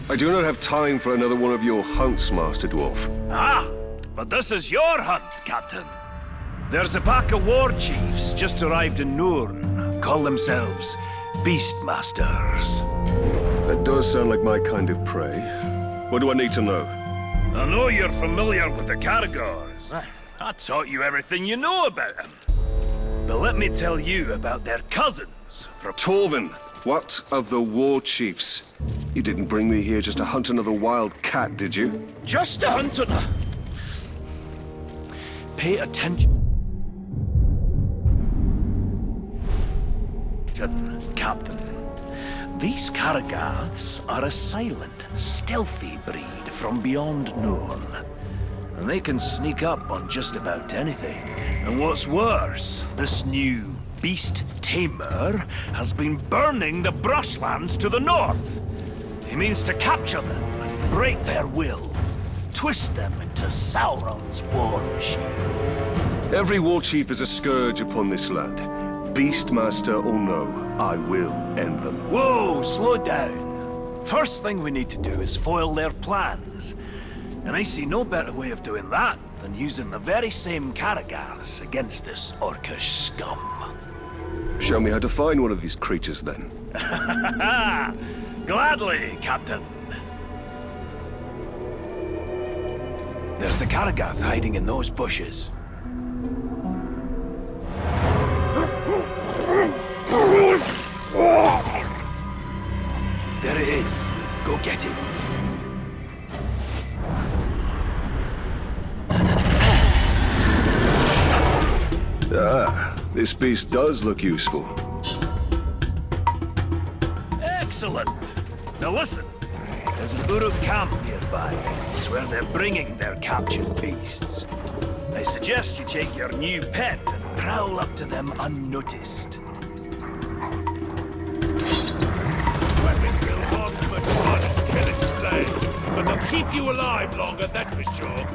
I do not have time for another one of your hunts, Master Dwarf. Ah, but this is your hunt, Captain. There's a pack of war chiefs just arrived in Nurn. Call themselves Beastmasters. That does sound like my kind of prey. What do I need to know? I know you're familiar with the Caragors. I taught you everything you know about them. But let me tell you about their cousins from... Torvin, what of the war chiefs? You didn't bring me here just to hunt another wild cat, did you? Just to hunt on a... Pay attention, Captain. These Caragaths are a silent, stealthy breed from beyond Nurn. And they can sneak up on just about anything. And what's worse, this new beast tamer has been burning the brushlands to the north. He means to capture them and break their will. Twist them into Sauron's war machine. Every war chief is a scourge upon this land. Beastmaster or no, I will end them. Whoa, slow down. First thing we need to do is foil their plans. And I see no better way of doing that than using the very same Caragars against this orcish scum. Show me how to find one of these creatures, then. Gladly, Captain. There's a Caragath hiding in those bushes. There it is. Go get him. Ah, this beast does look useful. Excellent. Now listen. There's an Uruk camp nearby. It's where they're bringing their captured beasts. I suggest you take your new pet and prowl up to them unnoticed. Killing slaves, but they'll keep you alive longer, that's for sure.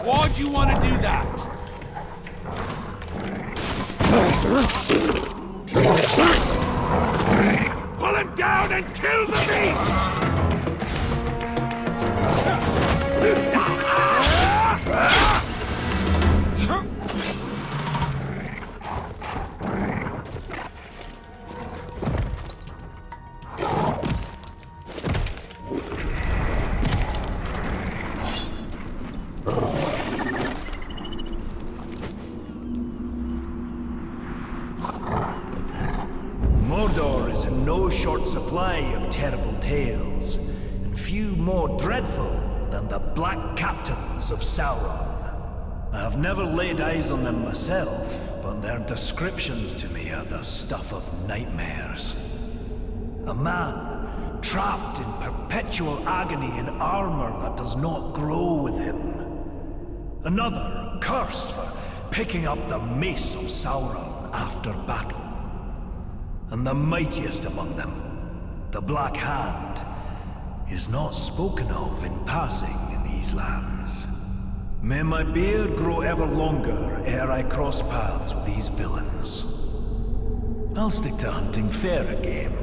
Why'd you want to do that? Pull him down and kill the beast! Mordor is in no short supply of terrible tales, and few more dreadful than the Black Captains of Sauron. I have never laid eyes on them myself, but their descriptions to me are the stuff of nightmares. A man trapped in perpetual agony in armor that does not grow with him. Another cursed for picking up the mace of Sauron after battle. And the mightiest among them, the Black Hand, is not spoken of in passing in these lands. May my beard grow ever longer ere I cross paths with these villains. I'll stick to hunting fairer game.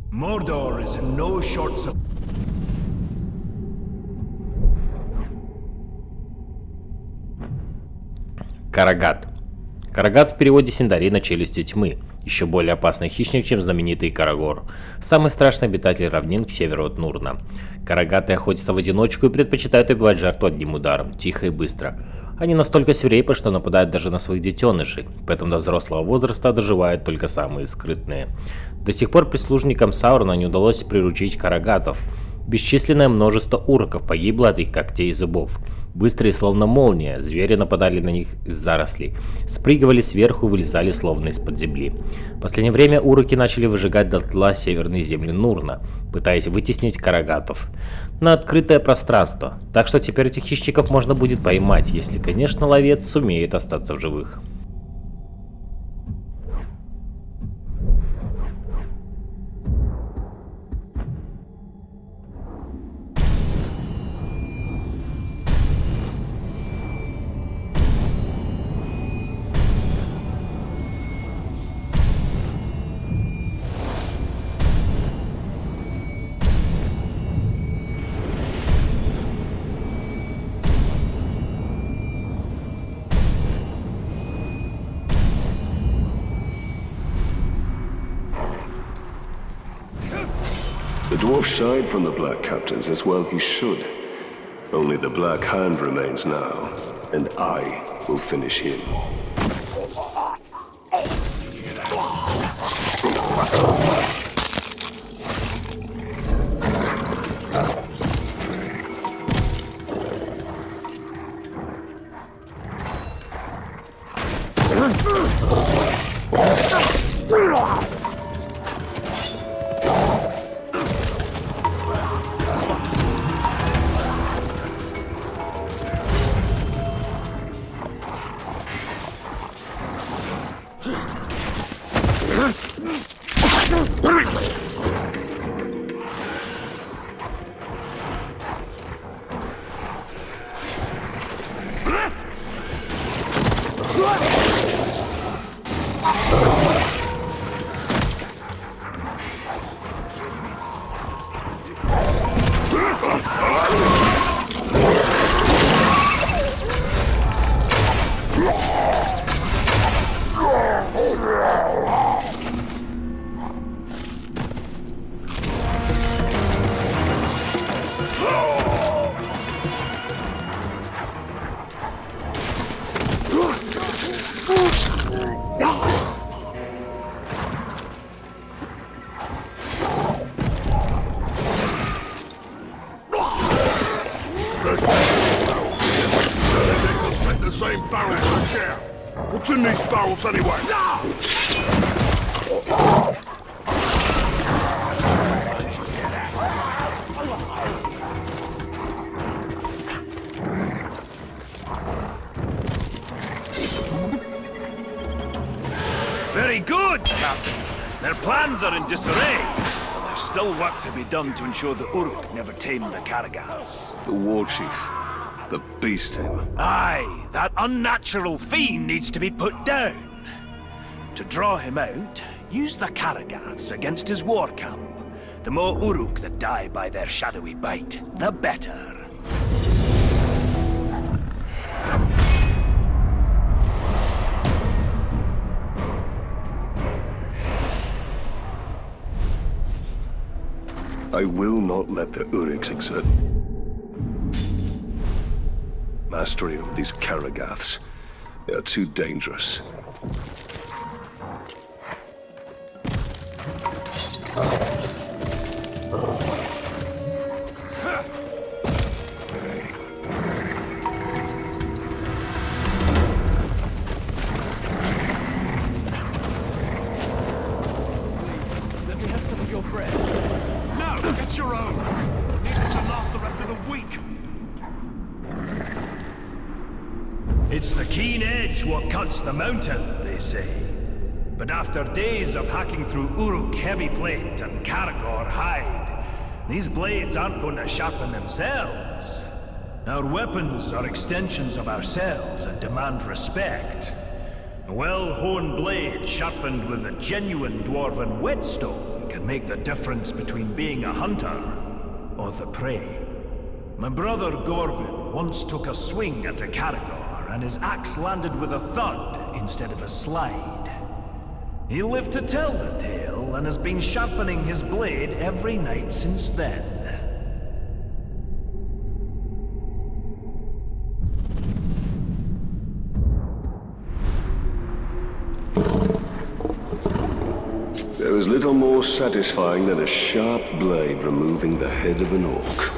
Mordor is in no short supply. Карагат. Карагат в переводе Синдарина челюстью тьмы, еще более опасный хищник, чем знаменитый Карагор, самый страшный обитатель равнин к северу от Нурна. Карагаты охотятся в одиночку и предпочитают убивать жертву одним ударом, тихо и быстро. Они настолько свирепы, что нападают даже на своих детенышей, поэтому до взрослого возраста доживают только самые скрытные. До сих пор прислужникам Саурона не удалось приручить карагатов. Бесчисленное множество уроков погибло от их когтей и зубов. Быстрые, словно молния, звери нападали на них из зарослей, спрыгивали сверху и вылезали, словно из-под земли. В последнее время уроки начали выжигать дотла северные земли Нурна, пытаясь вытеснить карагатов на открытое пространство, так что теперь этих хищников можно будет поймать, если, конечно, ловец сумеет остаться в живых. The dwarf shied from the Black Captains, as well he should. Only the Black Hand remains now, and I will finish him. Same barrels I share. What's in these barrels anyway? Very good, Captain. Their plans are in disarray. But there's still work to be done to ensure the Uruk never tame the Karagats. The war chief. The beast tamer. Aye, that unnatural fiend needs to be put down. To draw him out, use the Karagats against his war camp. The more Uruk that die by their shadowy bite, the better. I will not let the Uruks exert mastery over these Karagaths. They are too dangerous. Let me have some of your bread. No, get your own. Need it to last the rest of the week. It's the keen edge what cuts the mountain, they say. But after days of hacking through Uruk heavy plate and Karagor hide, these blades aren't going to sharpen themselves. Our weapons are extensions of ourselves and demand respect. A well-honed blade sharpened with a genuine dwarven whetstone can make the difference between being a hunter or the prey. My brother Gorvin once took a swing at a Karagor, and his axe landed with a thud instead of a slide. He lived to tell the tale and has been sharpening his blade every night since then. There is little little more satisfying than a sharp blade removing the head of an orc.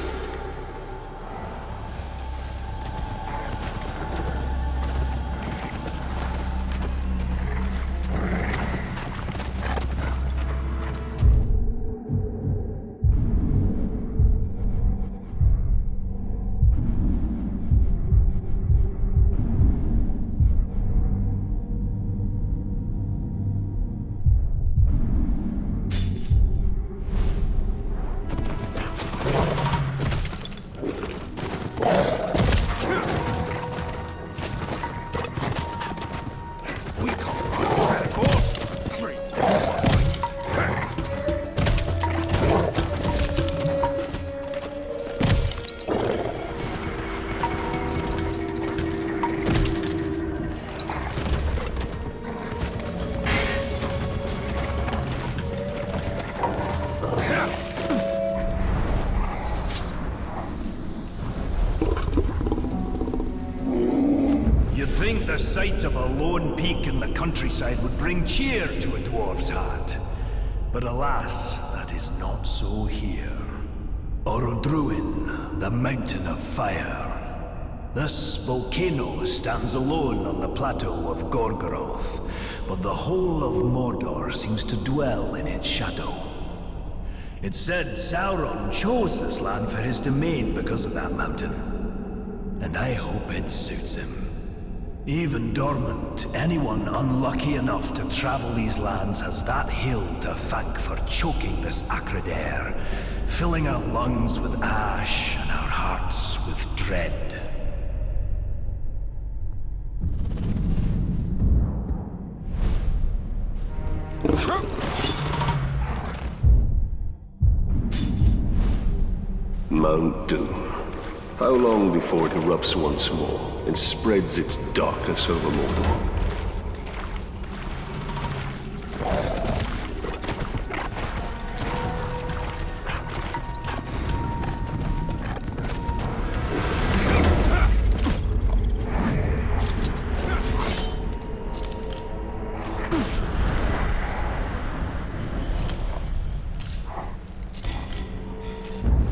The sight of a lone peak in the countryside would bring cheer to a dwarf's heart. But alas, that is not so here. Orodruin, the Mountain of Fire. This volcano stands alone on the plateau of Gorgoroth, but the whole of Mordor seems to dwell in its shadow. It's said Sauron chose this land for his domain because of that mountain. And I hope it suits him. Even dormant, anyone unlucky enough to travel these lands has that hill to thank for choking this acrid air, filling our lungs with ash and our hearts with dread. Mount Doom. How long before it erupts once more and spreads its darkness over Mordor?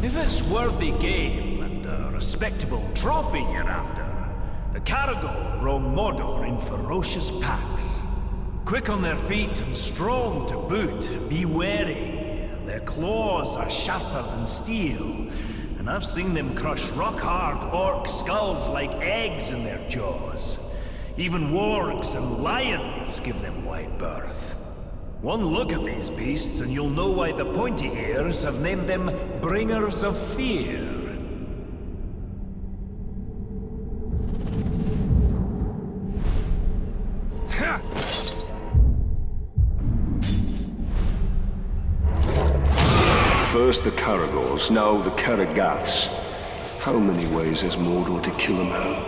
If it's worthy game and a respectable trophy you're after, the Caragor roam Mordor in ferocious packs. Quick on their feet and strong to boot, be wary. Their claws are sharper than steel, and I've seen them crush rock-hard orc skulls like eggs in their jaws. Even wargs and lions give them wide berth. One look at these beasts and you'll know why the pointy ears have named them Bringers of Fear. First the Caragors, now the Caragaths. How many ways has Mordor to kill a man?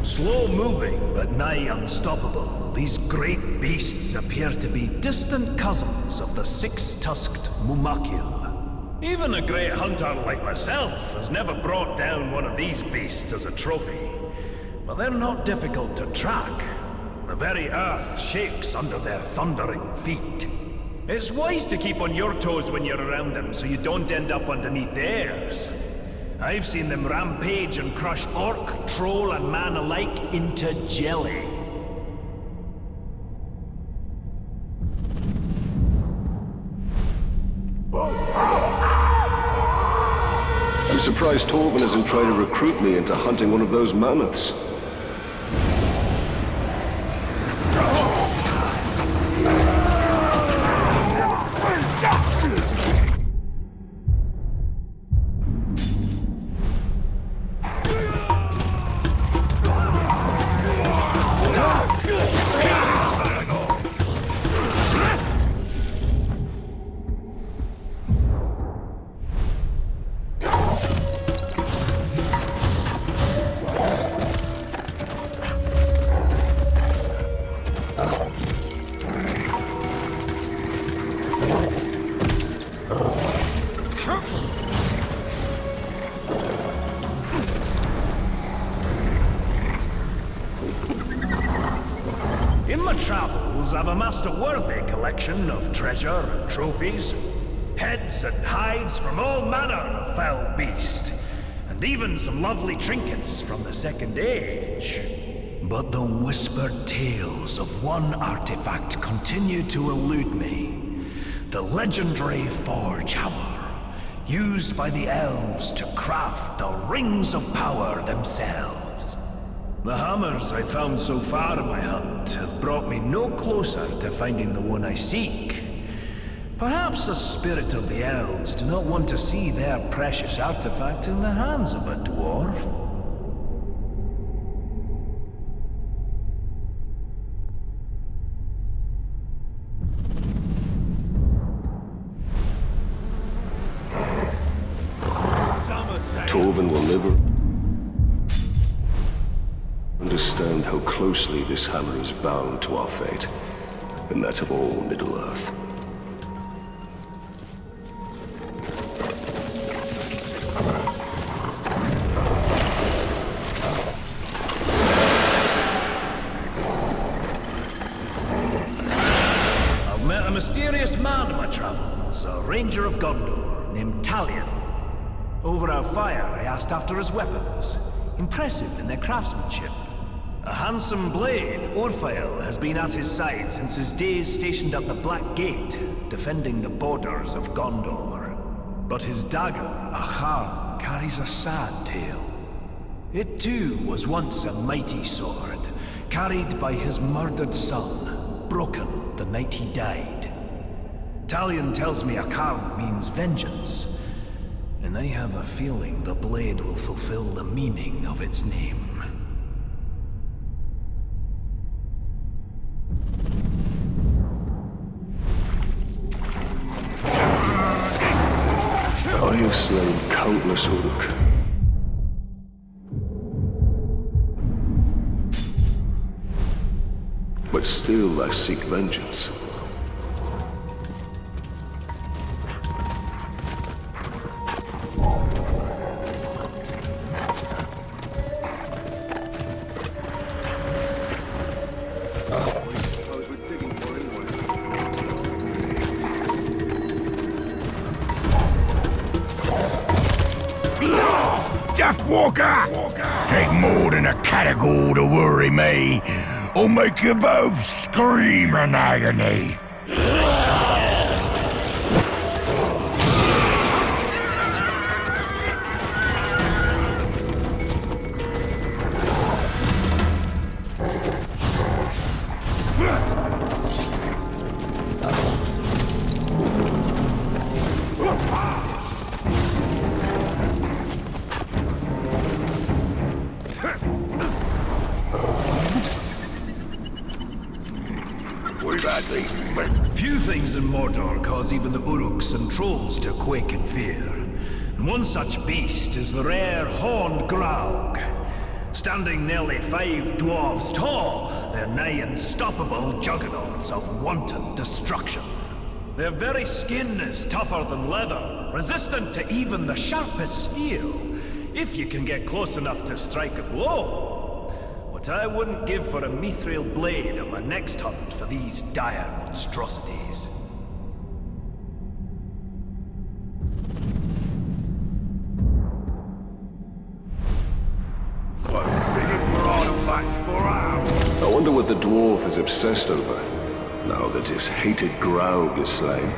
Slow-moving, but nigh unstoppable, these great beasts appear to be distant cousins of the six-tusked Mumakil. Even a great hunter like myself has never brought down one of these beasts as a trophy. But they're not difficult to track. The very earth shakes under their thundering feet. It's wise to keep on your toes when you're around them so you don't end up underneath theirs. I've seen them rampage and crush orc, troll, and man alike into jelly. I'm surprised Torvin isn't trying to recruit me into hunting one of those mammoths. In my travels, I've amassed a worthy collection of treasure and trophies, heads and hides from all manner of foul beast, and even some lovely trinkets from the Second Age. But the whispered tales of one artifact continue to elude me. The legendary Forge Hammer, used by the elves to craft the Rings of Power themselves. The hammers I've found so far in my hunt have brought me no closer to finding the one I seek. Perhaps the spirit of the elves do not want to see their precious artifact in the hands of a dwarf. Torvin will never understand how closely this hammer is bound to our fate, and that of all Middle-earth. I've met a mysterious man in my travels, a ranger of Gondor named Talion. Over our fire, I asked after his weapons, impressive in their craftsmanship. A handsome blade, Orphael, has been at his side since his days stationed at the Black Gate, defending the borders of Gondor. But his dagger, Ahar, carries a sad tale. It too was once a mighty sword, carried by his murdered son, broken the night he died. Talion tells me Ahar means vengeance, and I have a feeling the blade will fulfill the meaning of its name. I have slain countless Uruk. But still I seek vengeance. Walker! Take more than a category to worry me, or make you both scream in agony. Few things in Mordor cause even the Uruks and trolls to quake in fear. And one such beast is the rare horned Graug. Standing nearly 5 dwarves tall, they're nigh unstoppable juggernauts of wanton destruction. Their very skin is tougher than leather, resistant to even the sharpest steel, if you can get close enough to strike a blow. What I wouldn't give for a mithril blade on my next hunt for these dire monstrosities. I wonder what the dwarf is obsessed over, now that his hated Graug is slain.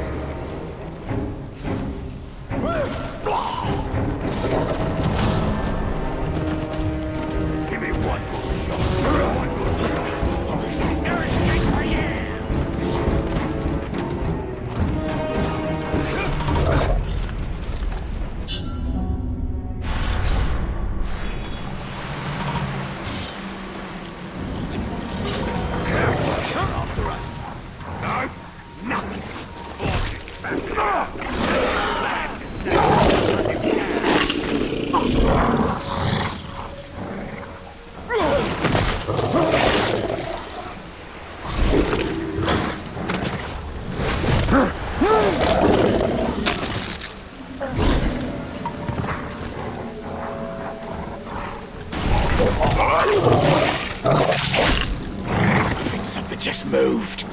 think something just moved.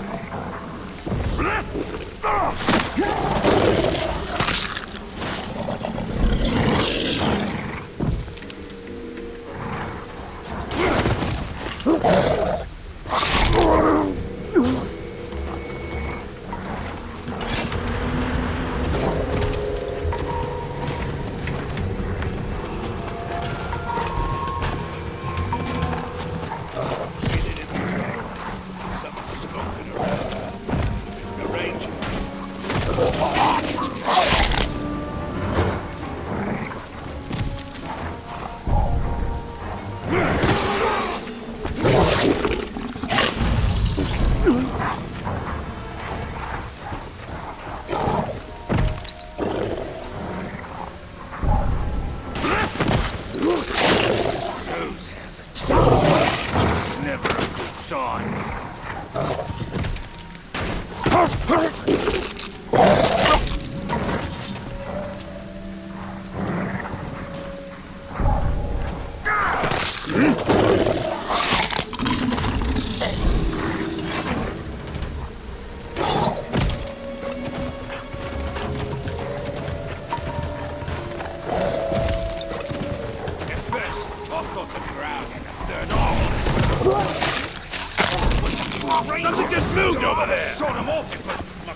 Something just moved over there! Shot him off it with my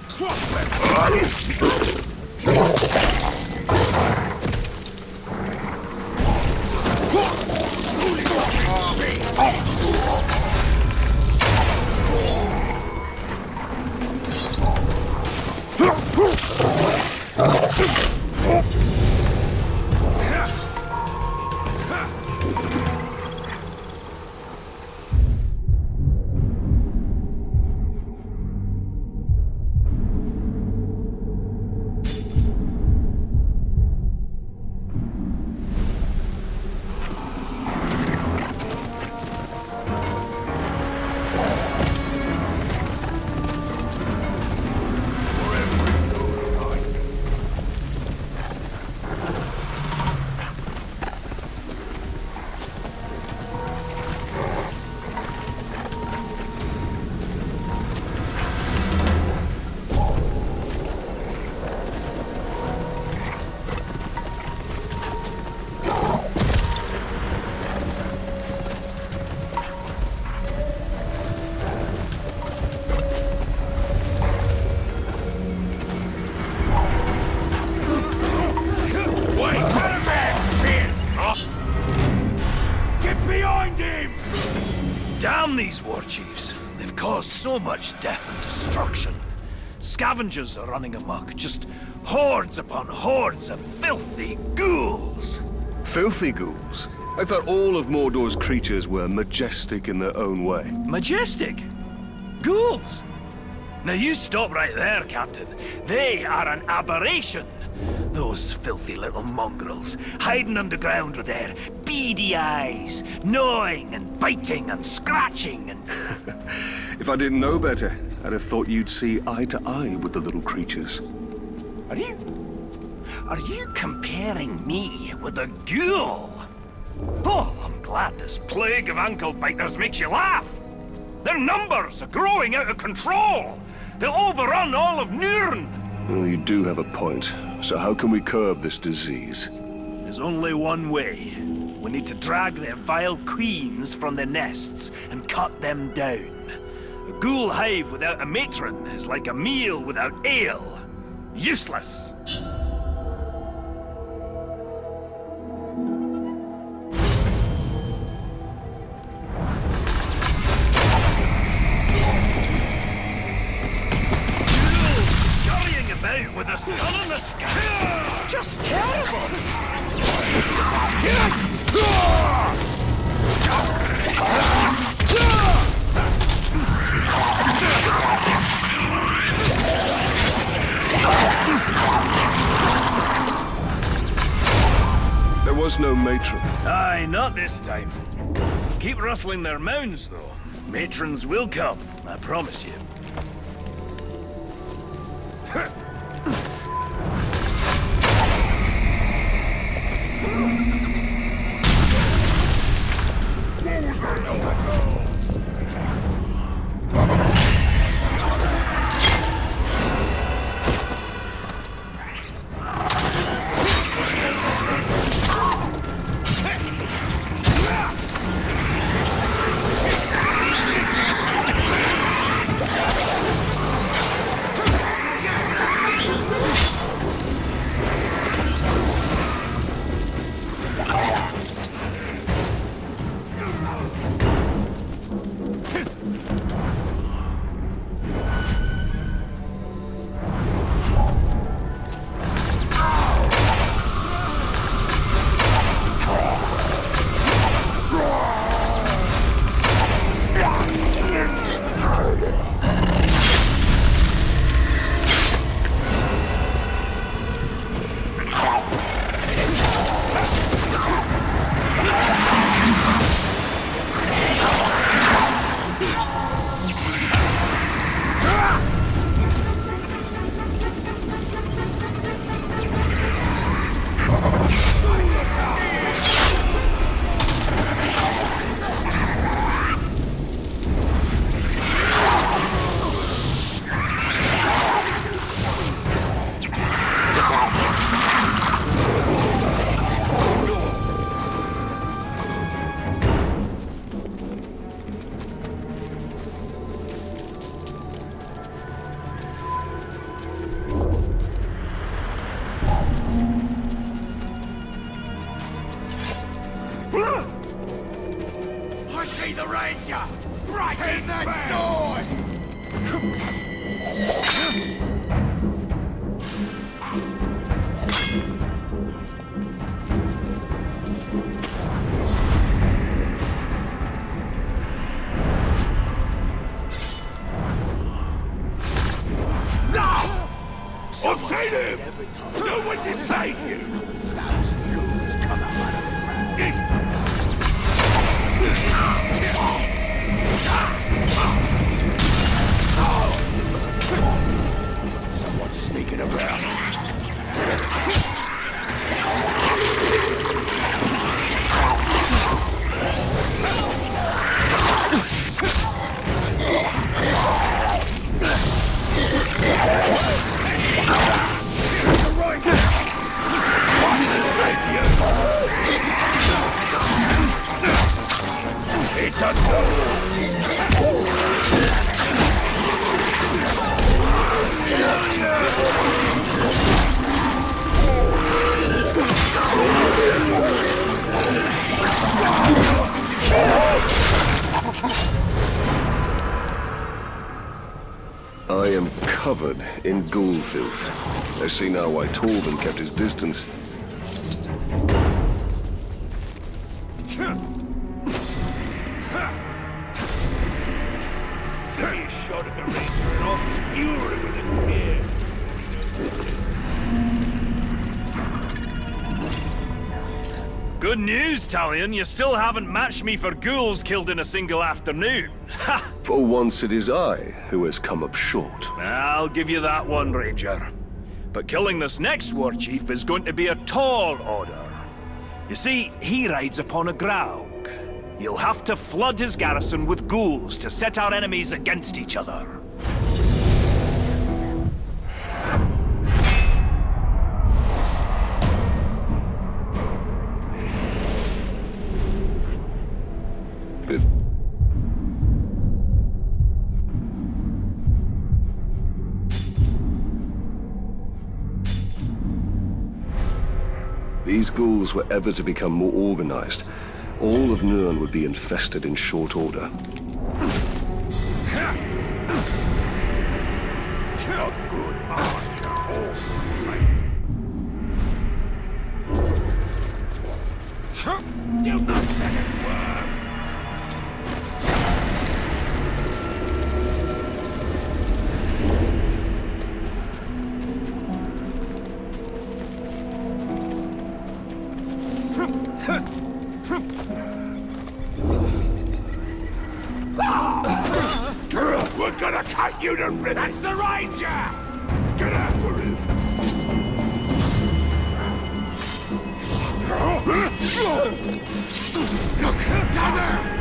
Damn these war chiefs. They've caused so much death and destruction. Scavengers are running amok, just hordes upon hordes of filthy ghouls. Filthy ghouls? I thought all of Mordor's creatures were majestic in their own way. Majestic? Ghouls? Now you stop right there, Captain. They are an aberration. Those filthy little mongrels, hiding underground with their beady eyes, gnawing and biting and scratching and... If I didn't know better, I'd have thought you'd see eye to eye with the little creatures. Are you comparing me with a ghoul? Oh, I'm glad this plague of ankle biters makes you laugh. Their numbers are growing out of control. They'll overrun all of Nurn. Well, you do have a point. So how can we curb this disease? There's only one way. We need to drag their vile queens from their nests and cut them down. A ghoul hive without a matron is like a meal without ale. Useless. With the sun in the sky. Just terrible. There was no matron. Aye, not this time. Keep rustling their mounds, though. Matrons will come, I promise you. I see the Ranger! Right in that sword! I've seen him! No one to save you! Someone's sneaking around. It's a I am covered in ghoul filth. I see now why Torben kept his distance. He shot at the Ranger and I'll skewer him with a spear. Good news, Talion. You still haven't matched me for ghouls killed in a single afternoon. Ha! For once it is I who has come up short. I'll give you that one, Ranger. But killing this next war chief is going to be a tall order. You see, he rides upon a graug. You'll have to flood his garrison with ghouls to set our enemies against each other. If these ghouls were ever to become more organized, all of Nirn would be infested in short order. You know that it's worth. We're gonna cut you to ribbons! That's the Ranger! Get after him! Down there!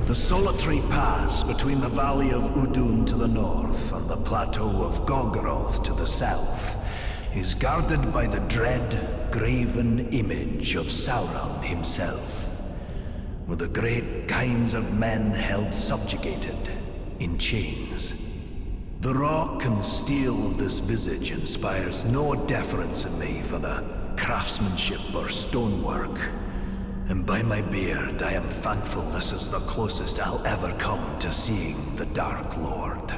The solitary pass between the Valley of Udun to the north and the plateau of Gorgoroth to the south is guarded by the dread, graven image of Sauron himself, with the great kinds of men held subjugated in chains. The rock and steel of this visage inspires no deference in me for the craftsmanship or stonework. And by my beard, I am thankful this is the closest I'll ever come to seeing the Dark Lord.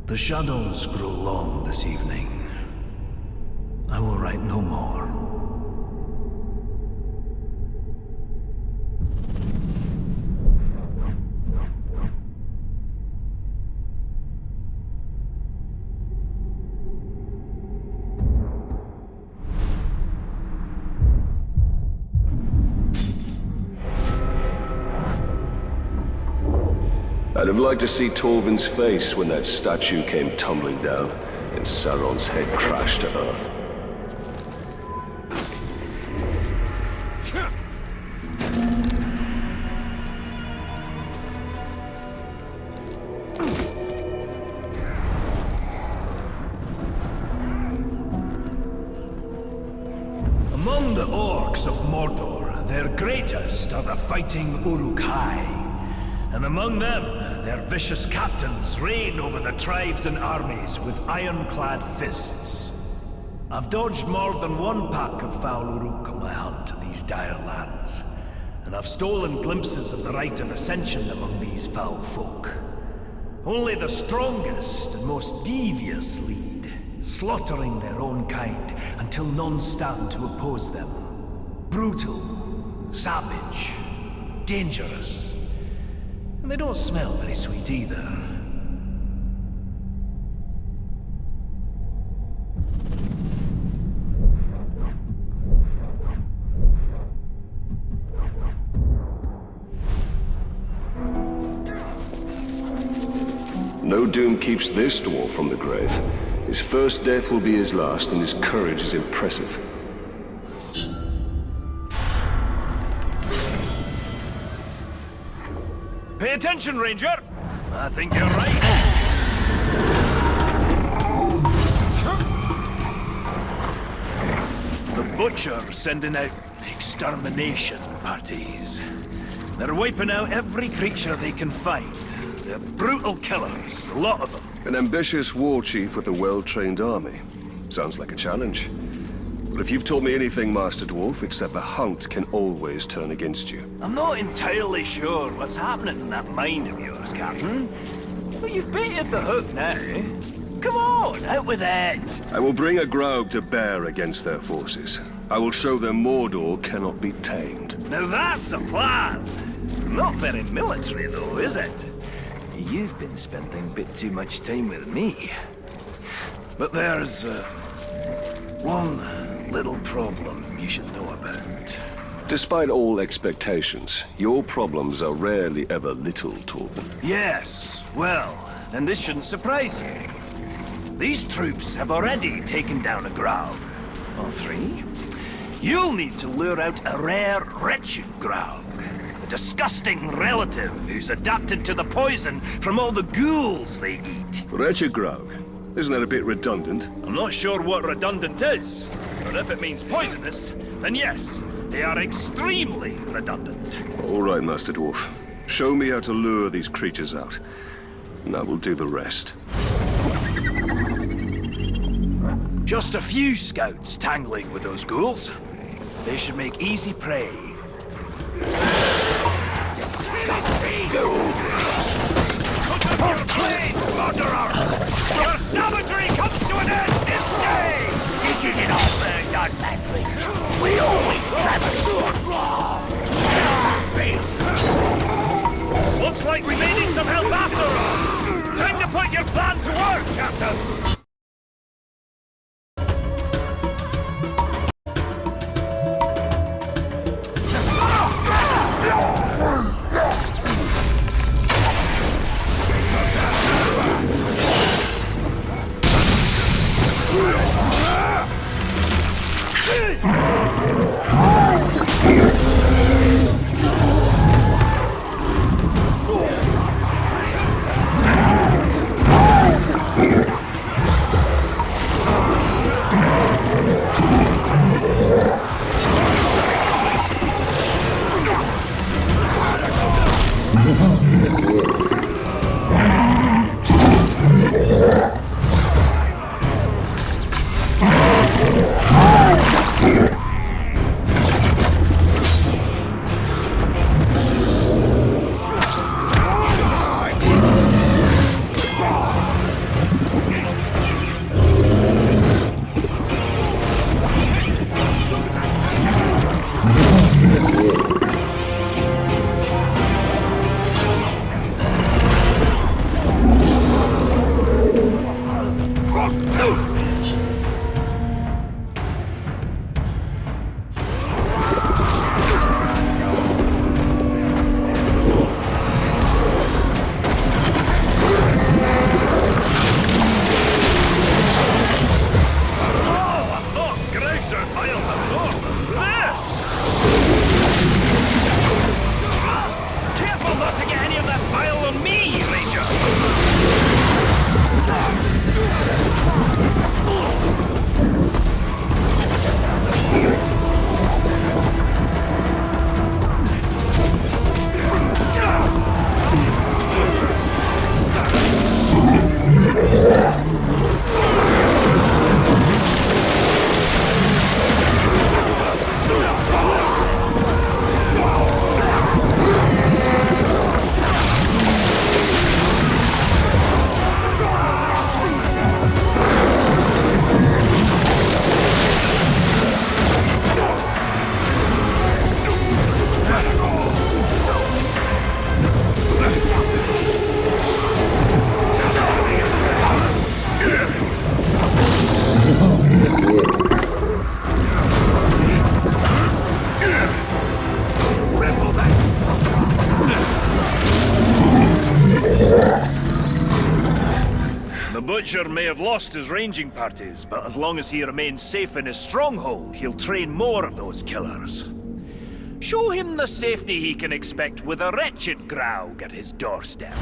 The shadows grow long this evening. I will write no more. I'd have liked to see Torvin's face when that statue came tumbling down and Sauron's head crashed to earth. Among the orcs of Mordor, their greatest are the fighting Uruk-hai. And among them, their vicious captains reign over the tribes and armies with ironclad fists. I've dodged more than one pack of foul Uruk on my hunt to these dire lands, and I've stolen glimpses of the rite of ascension among these foul folk. Only the strongest and most devious lead, slaughtering their own kind until none stand to oppose them. Brutal, savage, dangerous. And they don't smell very sweet either. No doom keeps this dwarf from the grave. His first death will be his last, and his courage is impressive. Pay attention, Ranger! I think you're right. The Butcher's sending out extermination parties. They're wiping out every creature they can find. They're brutal killers, a lot of them. An ambitious war chief with a well-trained army. Sounds like a challenge. But if you've taught me anything, Master Dwarf, it's that the hunt can always turn against you. I'm not entirely sure what's happening in that mind of yours, Captain. But you've baited the hook now. Come on, out with it! I will bring a Graug to bear against their forces. I will show them Mordor cannot be tamed. Now that's a plan! Not very military though, is it? You've been spending a bit too much time with me. But there's one little problem you should know about. Despite all expectations, your problems are rarely ever little, Torben. Yes, well, then this shouldn't surprise you. These troops have already taken down a Graug. Or 3. You'll need to lure out a rare, wretched Graug. A disgusting relative who's adapted to the poison from all the ghouls they eat. Wretched Graug. Isn't that a bit redundant? I'm not sure what redundant is, but if it means poisonous, then yes, they are extremely redundant. All right, Master Dwarf. Show me how to lure these creatures out, and I will do the rest. Just a few scouts tangling with those ghouls. They should make easy prey. Put up your blade, Mordor! Your savagery comes to an end this day! This isn't our first unmatch. We always travel. Looks like we may need some help after all! Time to put your plan to work, Captain! Butcher may have lost his ranging parties, but as long as he remains safe in his stronghold, he'll train more of those killers. Show him the safety he can expect with a wretched Graug at his doorstep.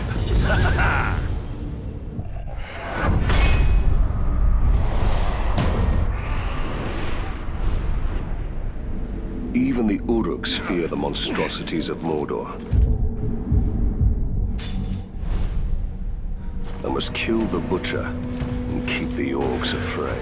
Even the Uruks fear the monstrosities of Mordor. I must kill the Butcher and keep the Orcs afraid.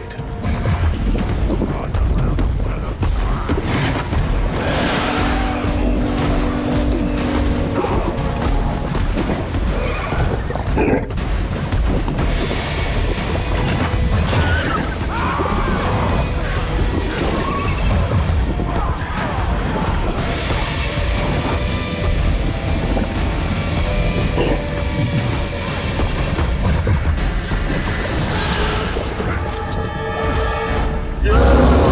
Yeah!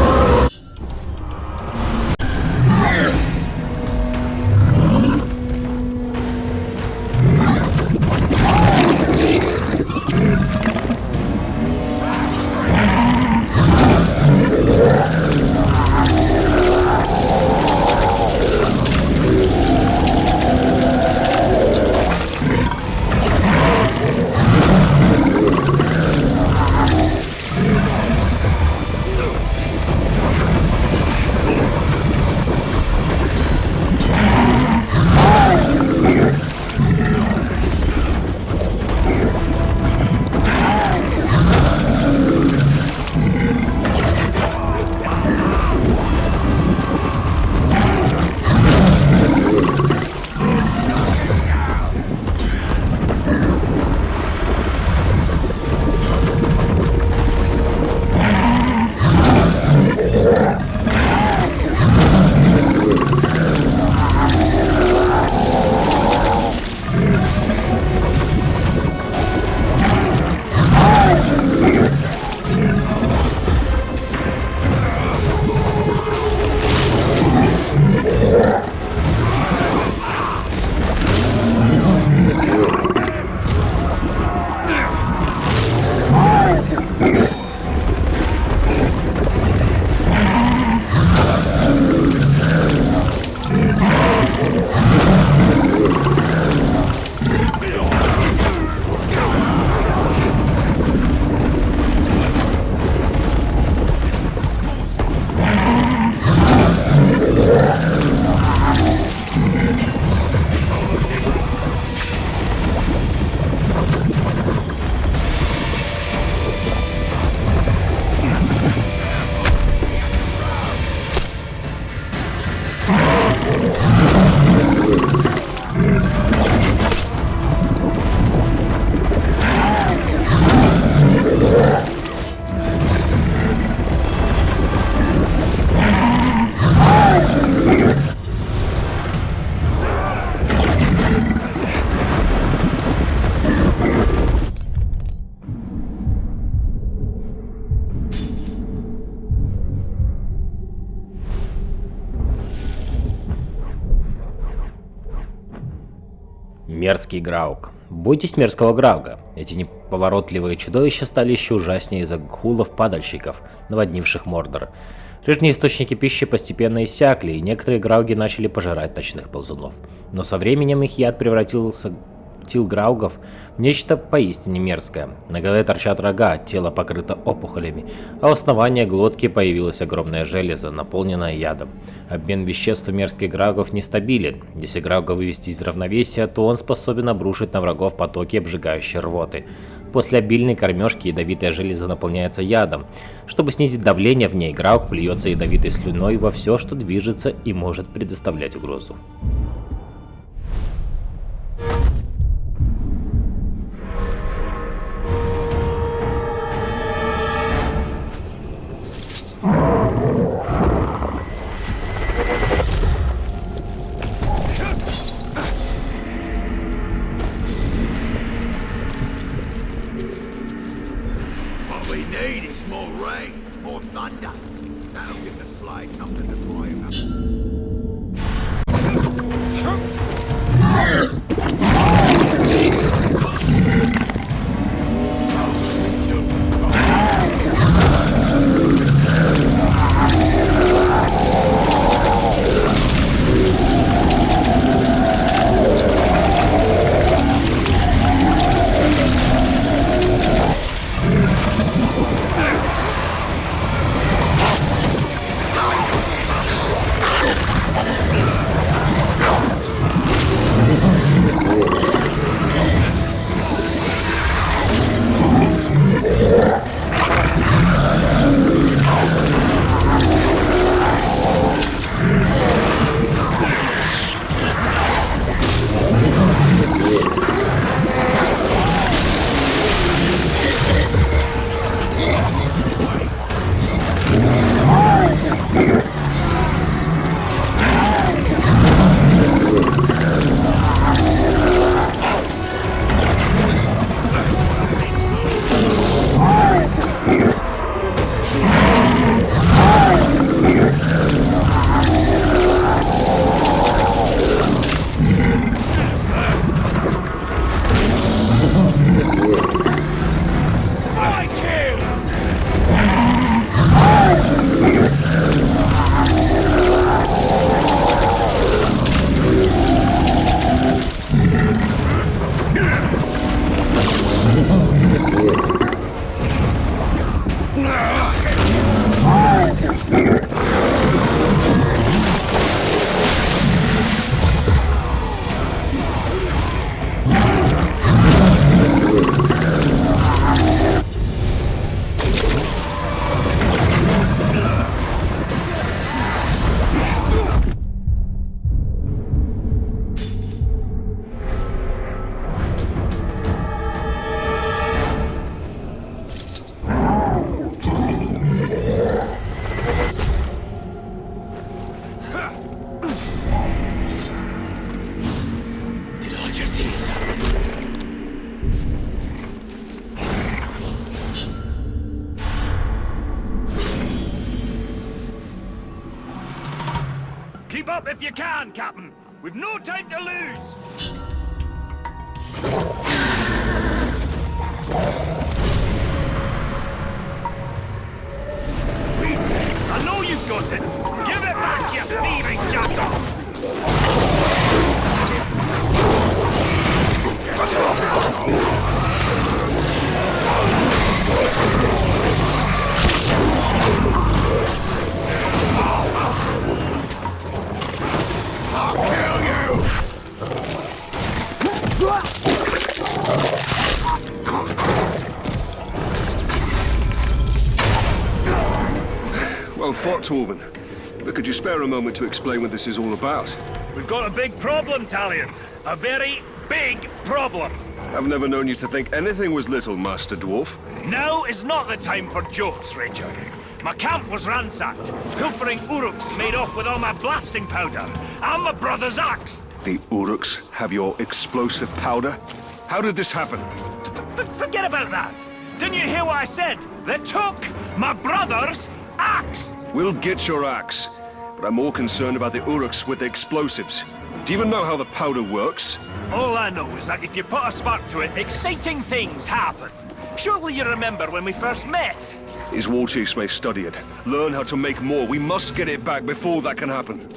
Мерзкий Грауг. Бойтесь мерзкого Грауга. Эти неповоротливые чудовища стали еще ужаснее из-за гхулов-падальщиков, наводнивших Мордор. Прежние источники пищи постепенно иссякли, и некоторые Грауги начали пожирать ночных ползунов. Но со временем их яд превратился Граугов в нечто поистине мерзкое. На голове торчат рога, тело покрыто опухолями, а у основания глотки появилось огромное железо, наполненное ядом. Обмен веществ у мерзких Граугов нестабилен. Если Грауга вывести из равновесия, то он способен обрушить на врагов потоки обжигающей рвоты. После обильной кормежки ядовитое железо наполняется ядом. Чтобы снизить давление в ней, Грауг плюется ядовитой слюной во все, что движется и может предоставлять угрозу. Keep up if you can, Captain. We've no time to lose. I know you've got it. Give it back, you thieving jackals. I'll kill you! Well fought, Torvin. But could you spare a moment to explain what this is all about? We've got a big problem, Talion. A very big problem. I've never known you to think anything was little, Master Dwarf. Now is not the time for jokes, Ranger. My camp was ransacked. Pilfering Uruks made off with all my blasting powder. And my brother's axe. The Uruks have your explosive powder? How did this happen? Forget about that. Didn't you hear what I said? They took my brother's axe. We'll get your axe. But I'm more concerned about the Uruks with the explosives. Do you even know how the powder works? All I know is that if you put a spark to it, exciting things happen. Surely you remember when we first met? His war chiefs may study it, learn how to make more. We must get it back before that can happen.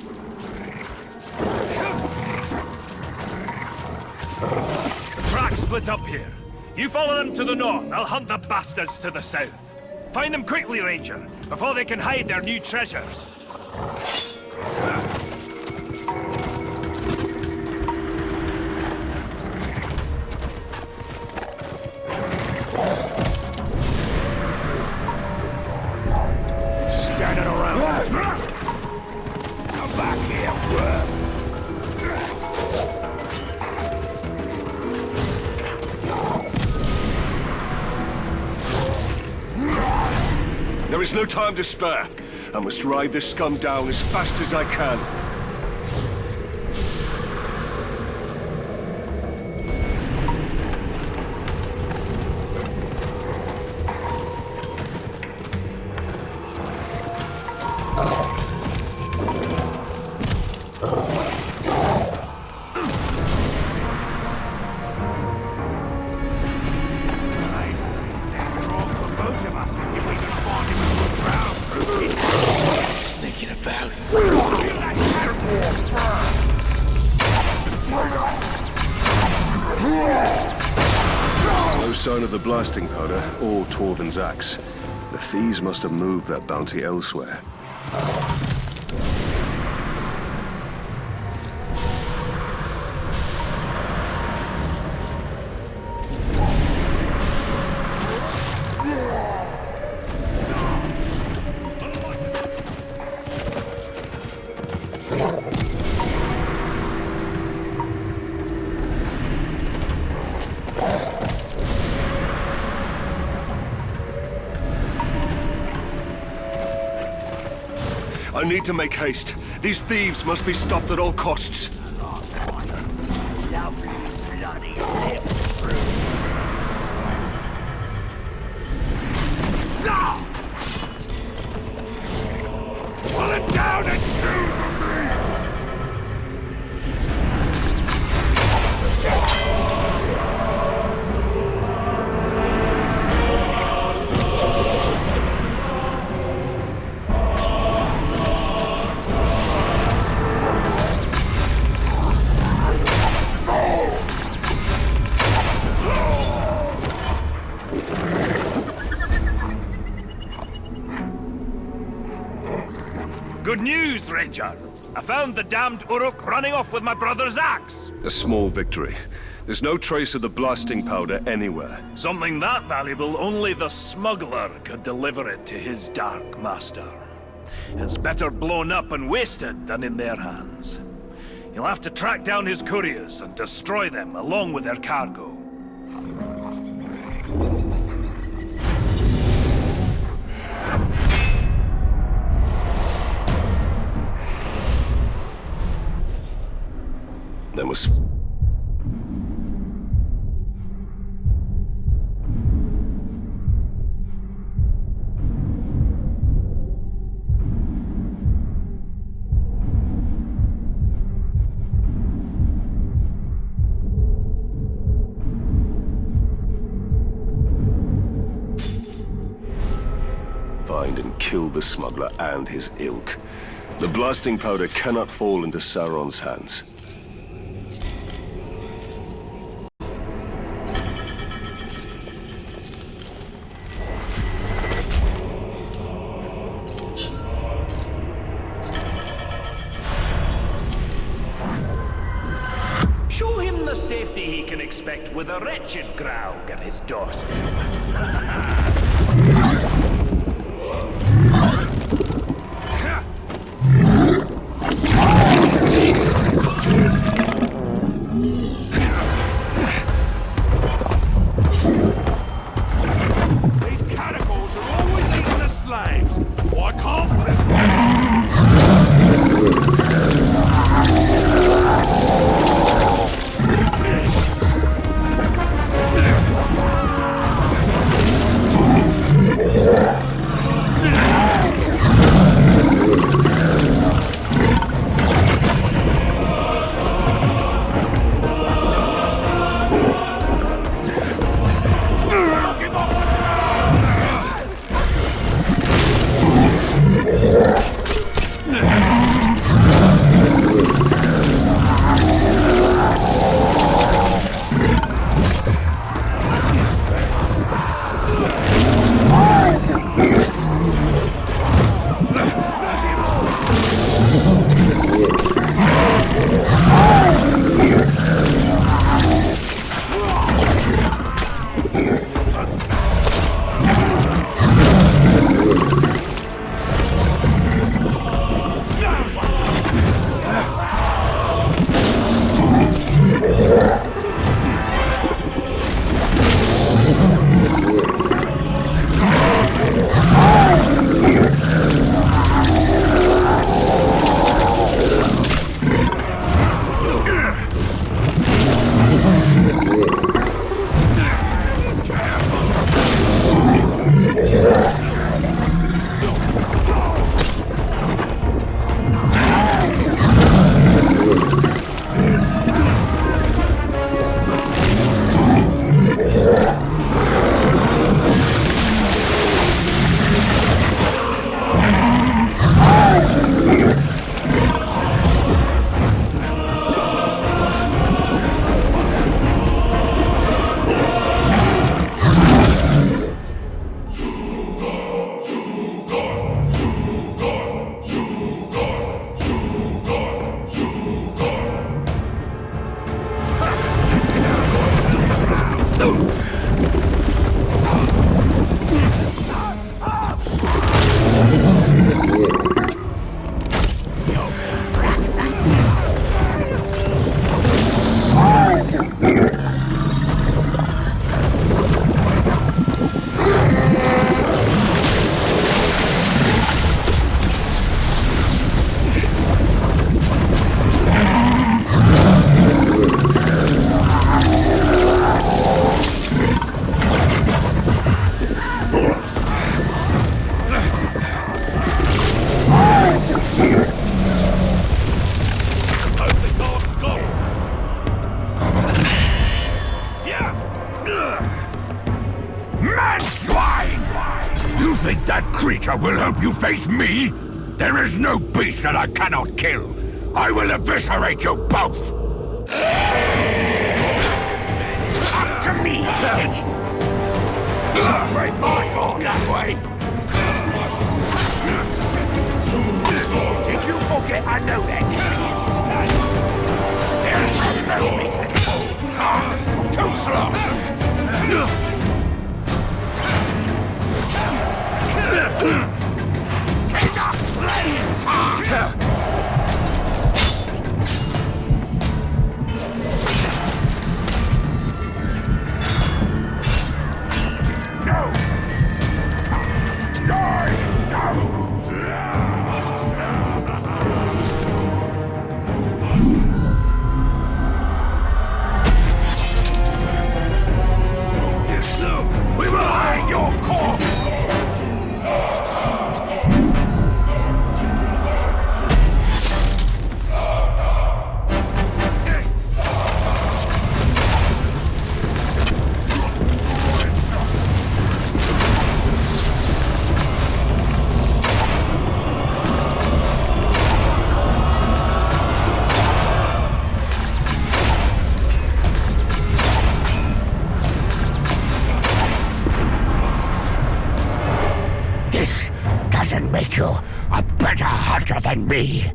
The track split up here. You follow them to the north, I'll hunt the bastards to the south. Find them quickly, Ranger, before they can hide their new treasures. Standing around. Come back here, worm. There is no time to spare. I must ride this scum down as fast as I can. Sneaking about. No sign of the blasting powder or Torvin's axe. The thieves must have moved that bounty elsewhere. I need to make haste. These thieves must be stopped at all costs. Pull it down and kill the Good news, Ranger. I found the damned Uruk running off with my brother's axe. A small victory. There's no trace of the blasting powder anywhere. Something that valuable, only the smuggler could deliver it to his dark master. It's better blown up and wasted than in their hands. You'll have to track down his couriers and destroy them along with their cargo. There was... Find and kill the smuggler and his ilk. The blasting powder cannot fall into Sauron's hands. Show him the safety he can expect with a wretched Graug at his doorstep. These cannibals are always eating the slaves. Why can't they? You think that creature will help you face me? There is no beast that I cannot kill. I will eviscerate you both. Up to me, is it? Break my door that way. Did you forget I know that? There is no method. Too slow. Take a flame time! No! Die! No! We will hang your corpse! This doesn't make you a better hunter than me.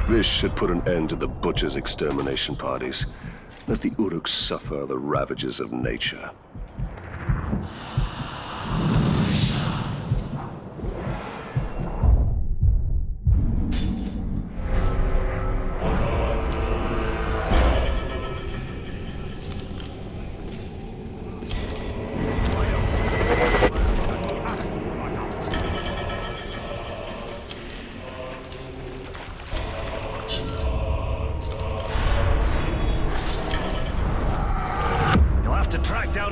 This should put an end to the Butcher's extermination parties. Let the Uruks suffer the ravages of nature.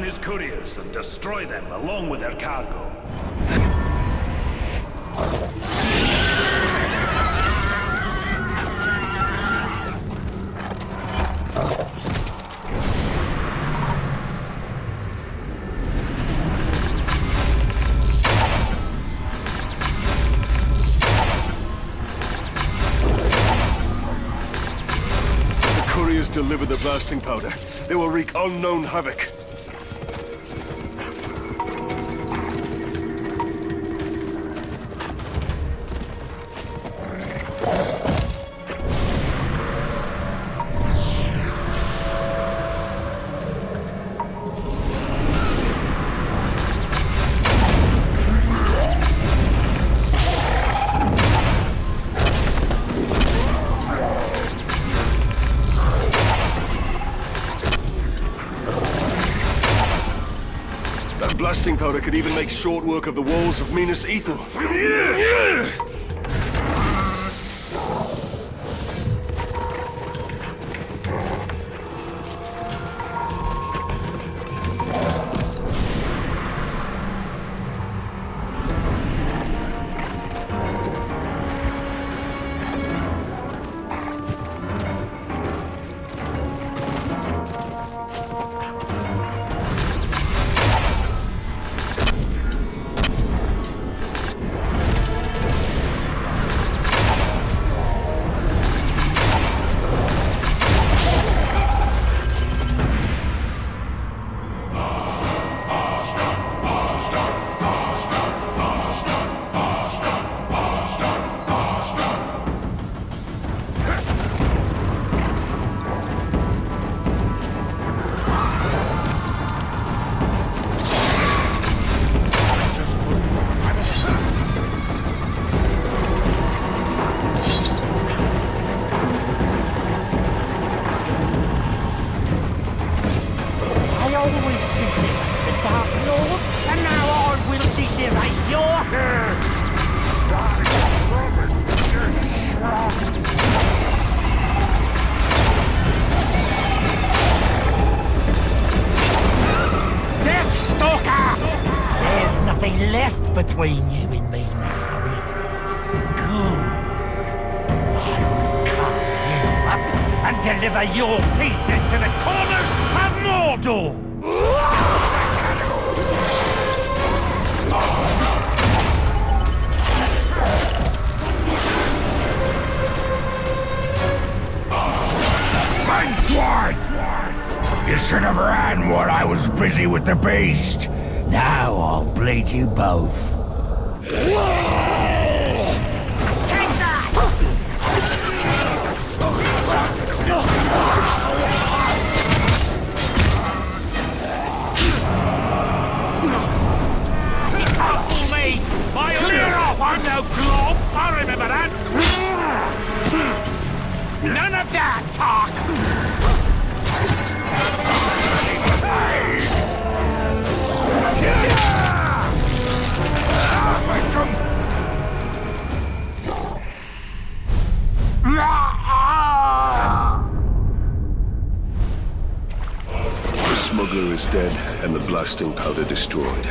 His couriers and destroy them along with their cargo. The couriers must deliver the blasting powder. They will wreak unknown havoc. Blasting powder could even make short work of the walls of Minas Ithil. Left between you and me now, is there? Good. I will carve you up and deliver your pieces to the corners of Mordor! Mansworth! You should have ran while I was busy with the beast. Now I'll bleed you both. Take that! Fool me! Clear off! I'm no glob! I remember that! None of that talk! The smuggler is dead and the blasting powder destroyed.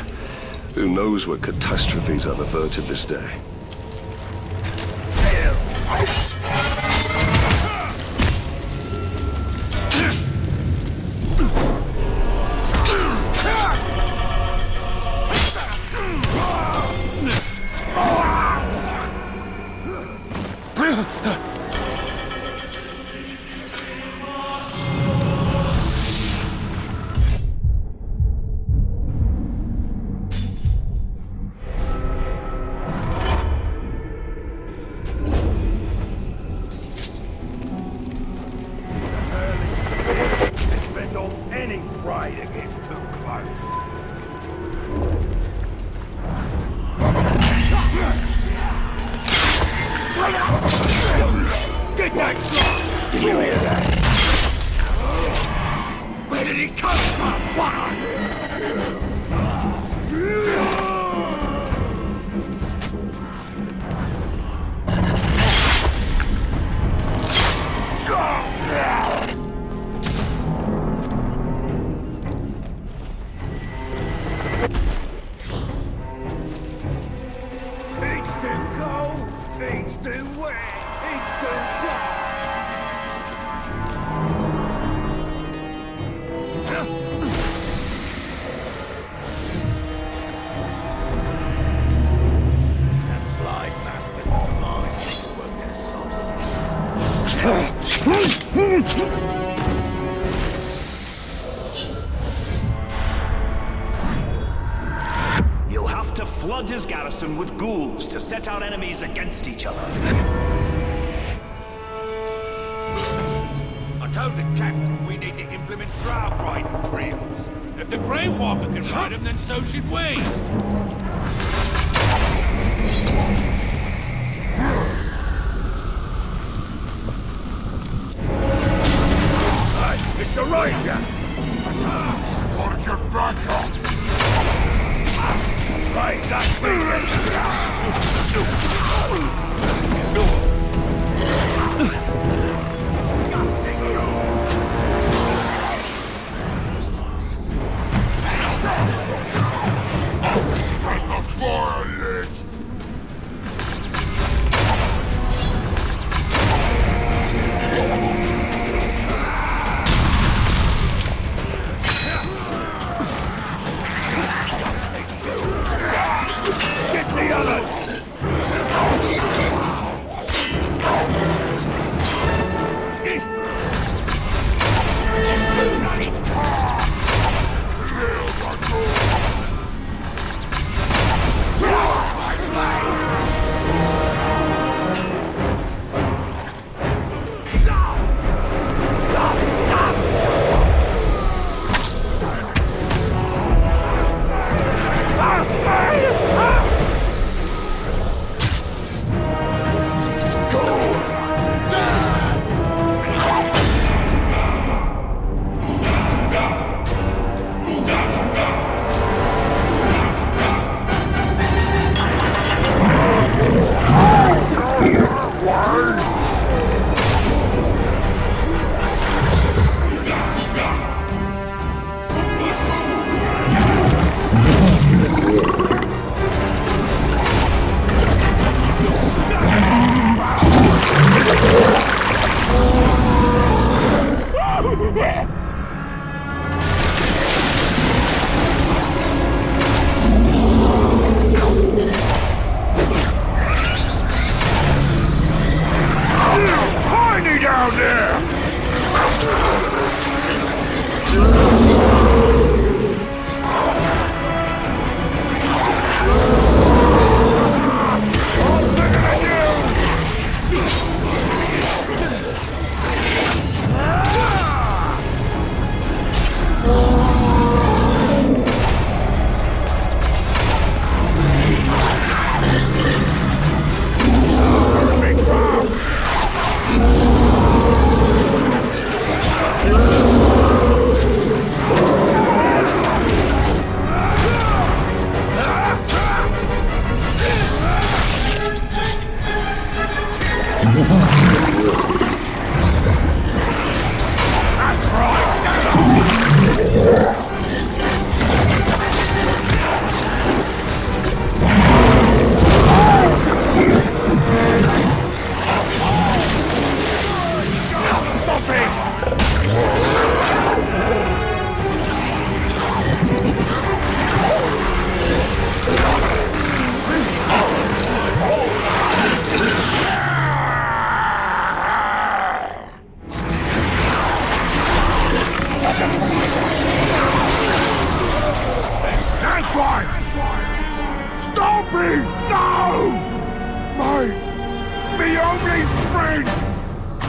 Who knows what catastrophes I've averted this day. Did you hear that? Where did he come from? He's too cold, he's too wet, he's too dark. flood his garrison with ghouls to set our enemies against each other. I told the captain we need to implement crowd riding drills. If the Grave Walker can ride them, then so should we. It's the Ranger! Gotta get back up! Right, that's me! Take the fire, Lich! Get the others!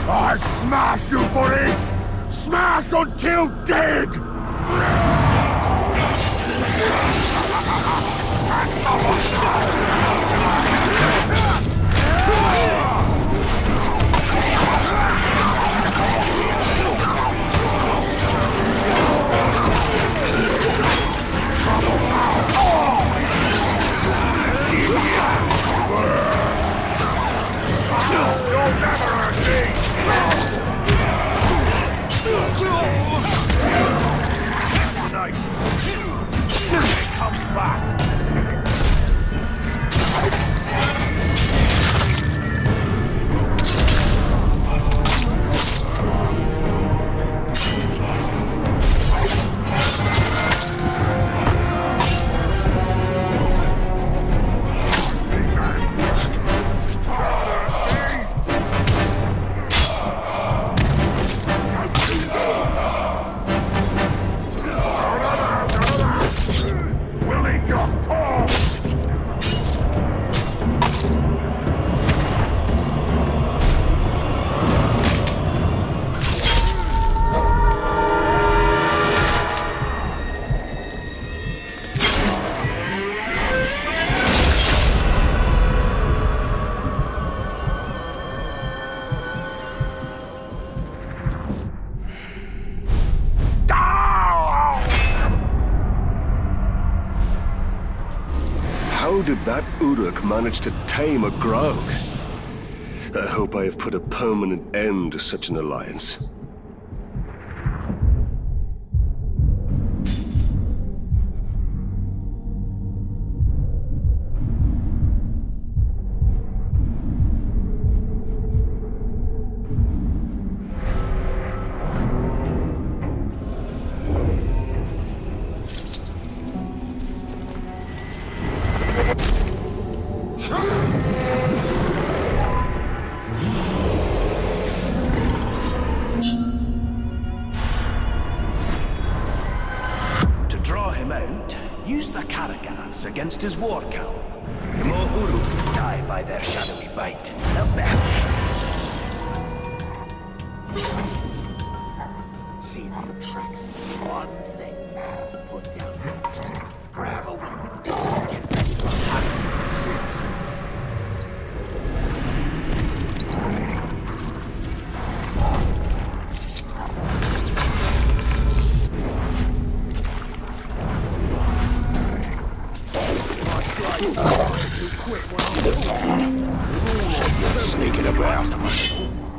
I smash you for this! Smash until dead! You'll never hurt me! Come back! How did that Uruk manage to tame a Grog? I hope I have put a permanent end to such an alliance. Use the Karagaths against his war cowl. The more Uruk die by their shadowy bite, the better. See if the tracks one thing. Put down grab a weapon. Get ready for Sneaking about.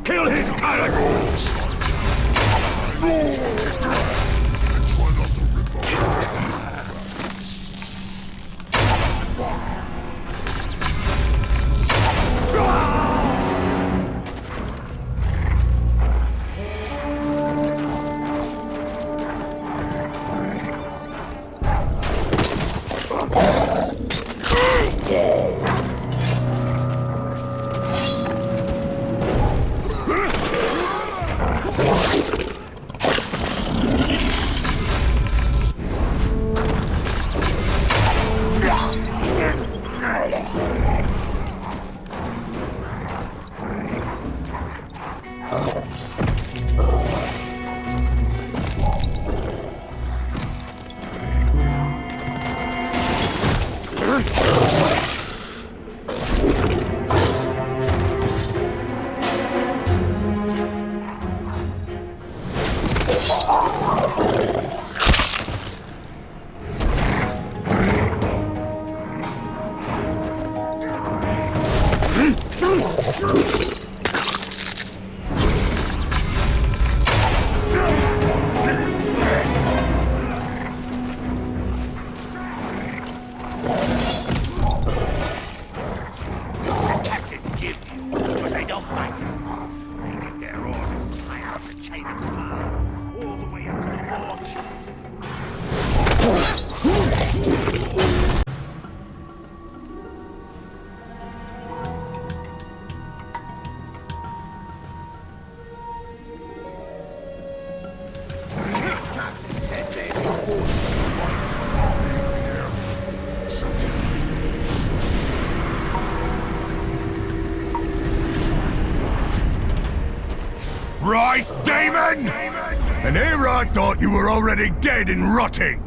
Kill his caragors! Right, Damon? And here I thought you were already dead and rotting.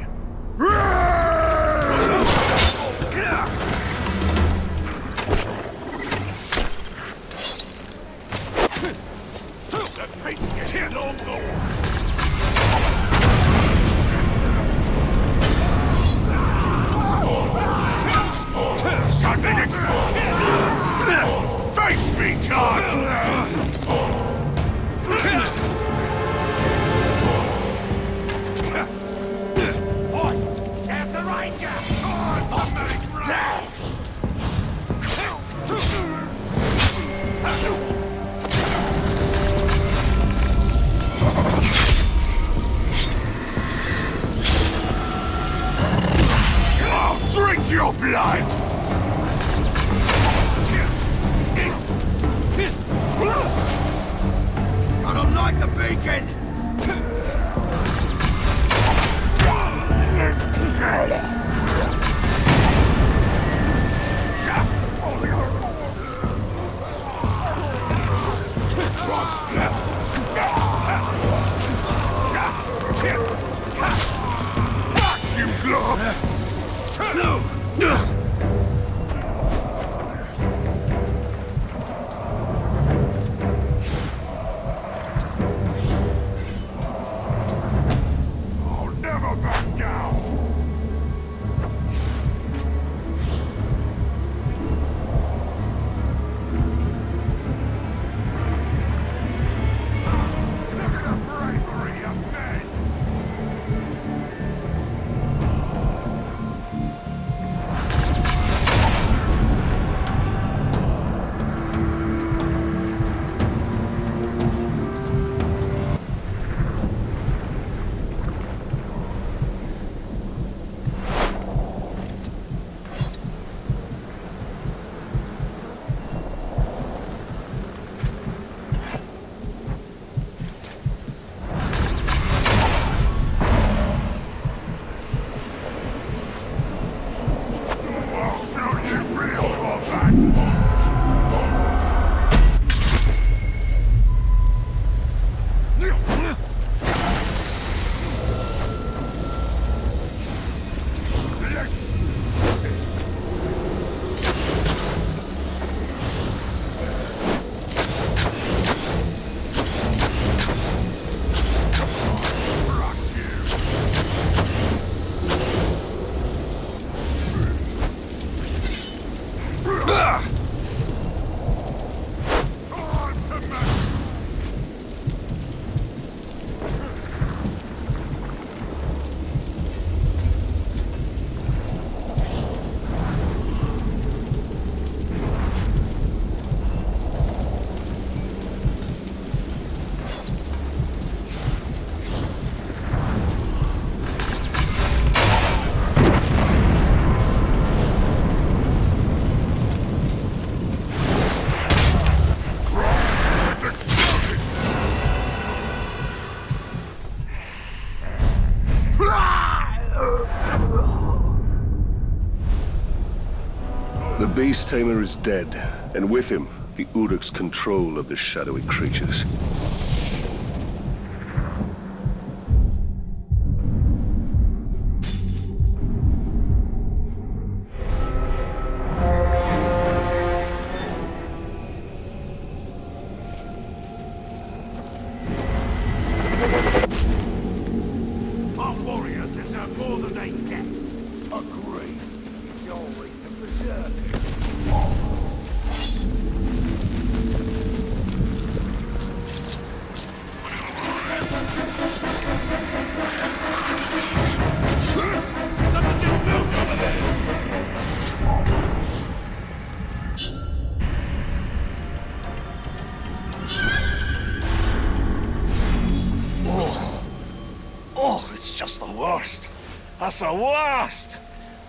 Something face me, Todd! Drink your blood! I don't like the bacon! You glove! No! I'll never back down! The Beast Tamer is dead, and with him, the Uruk's control of the shadowy creatures. Our warriors deserve more than they get. Agree. It's always the berserkers. Something just moved over there! Oh, it's just the worst. That's the worst.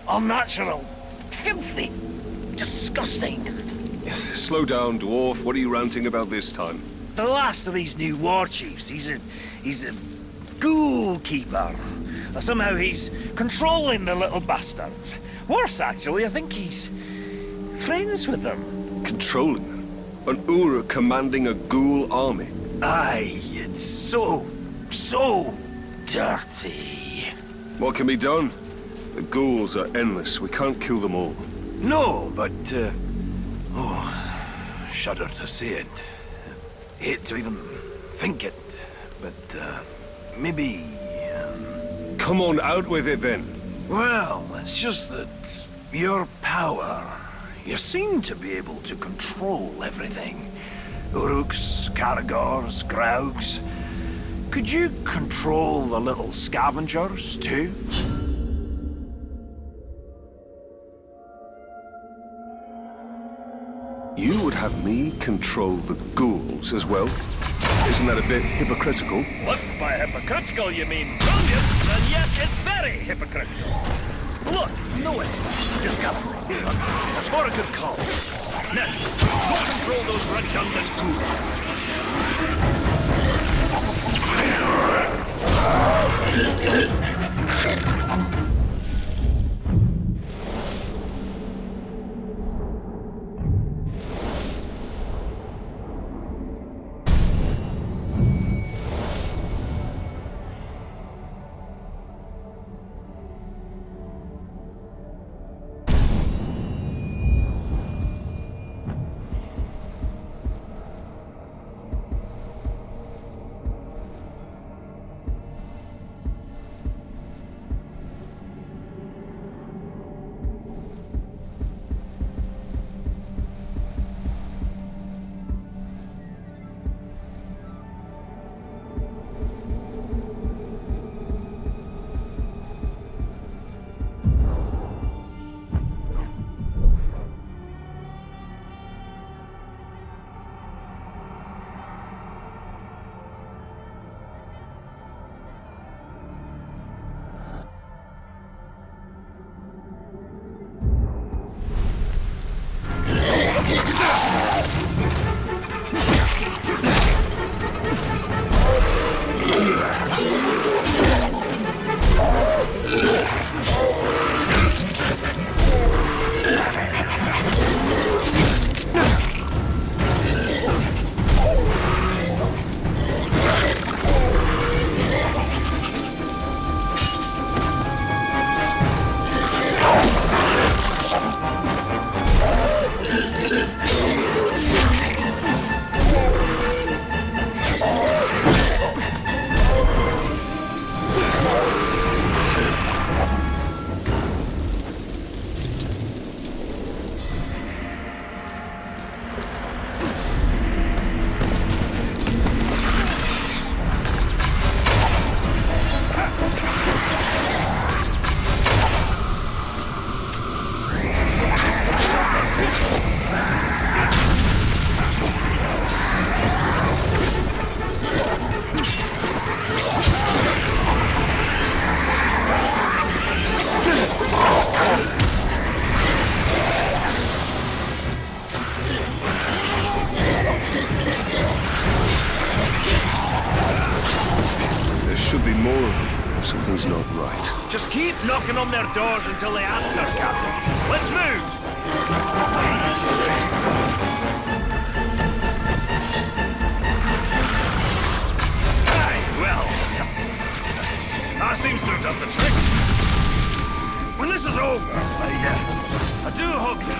Unnatural. Filthy. Disgusting. Slow down, dwarf. What are you ranting about this time? The last of these new war chiefs, he's a ghoul keeper. Somehow he's controlling the little bastards. Worse, actually, I think he's friends with them. Controlling them? An Uruk commanding a ghoul army? Aye, it's so dirty. What can be done? The ghouls are endless. We can't kill them all. No, but, shudder to say it. Hate to even think it, but, maybe... Come on, out with it then. Well, it's just that your power, you seem to be able to control everything. Uruks, Karagors, Graugs. Could you control the little scavengers, too? You would have me control the ghouls as well? Isn't that a bit hypocritical? What by hypocritical you mean brilliant? Then yes, it's very hypocritical. Look, no, it's disgusting. But it's for a good cause. Now, go control those redundant ghouls. Something's not right. Just keep knocking on their doors until they answer, Captain. Let's move! That seems to have done the trick. When this is over, I do hope you can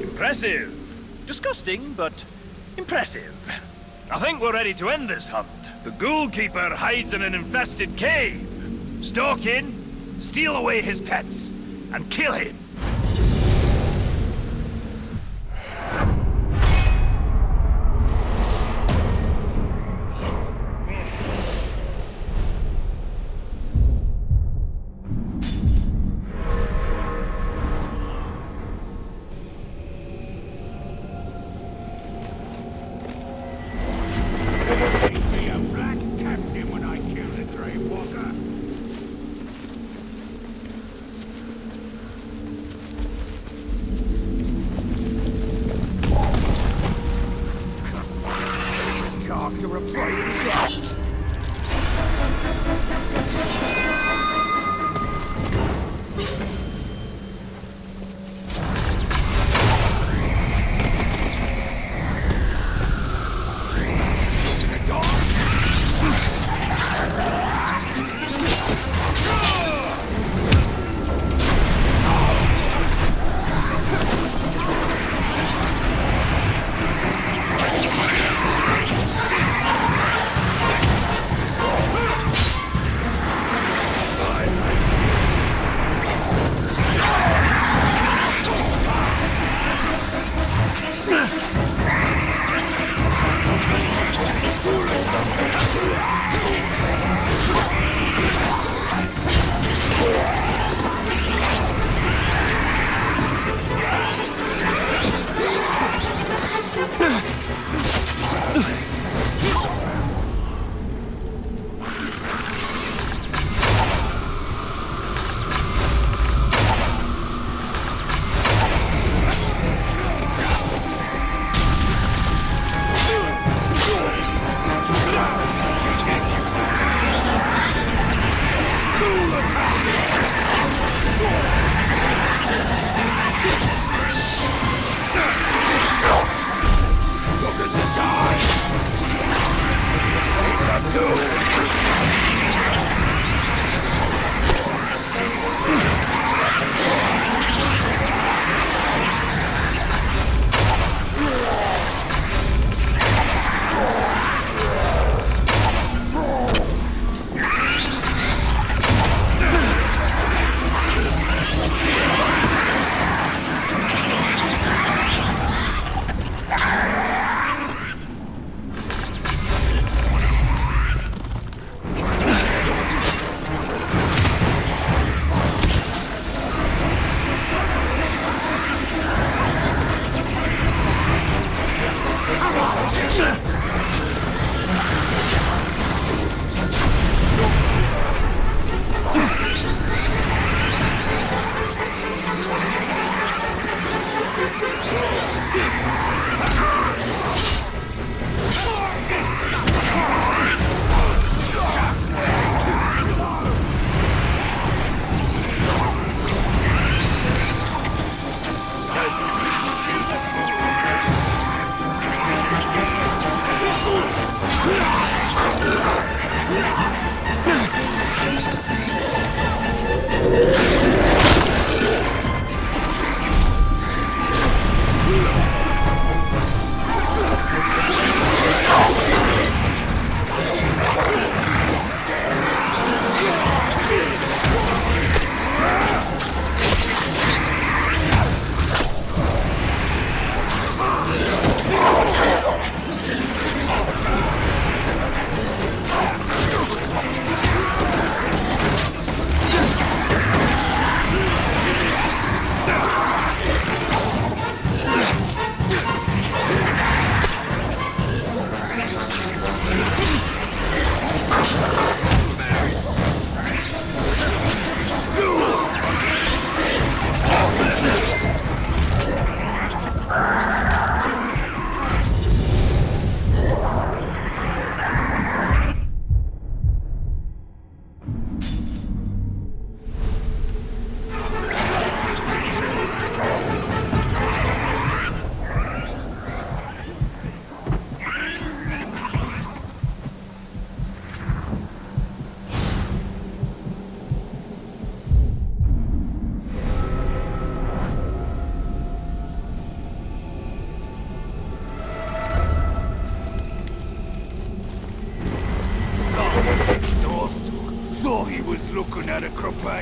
Impressive. Disgusting, but impressive. I think we're ready to end this hunt. The Ghoul Keeper hides in an infested cave. Stalk in, steal away his pets, and kill him. Be a black captain when I kill the Grey Walker. Cock, you're a brave guy.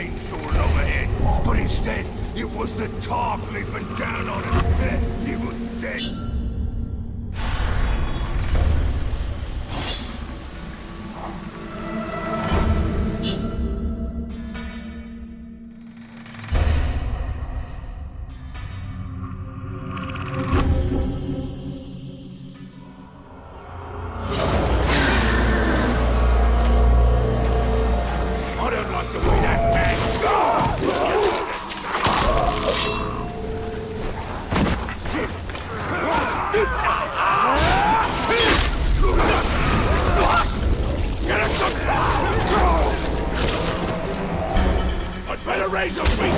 main sword overhead, but instead it was the Targ leaping down on him. He was dead. I don't like the way that man. I'd better raise a feet.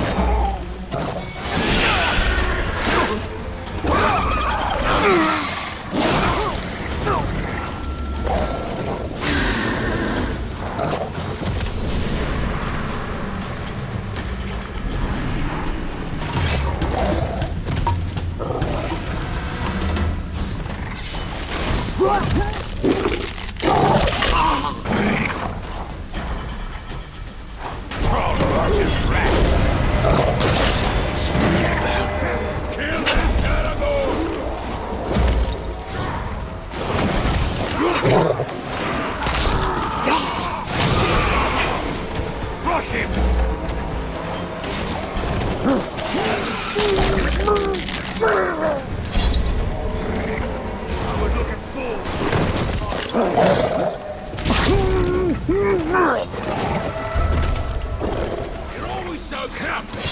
Rush him! I was looking forward. You're always so crafty.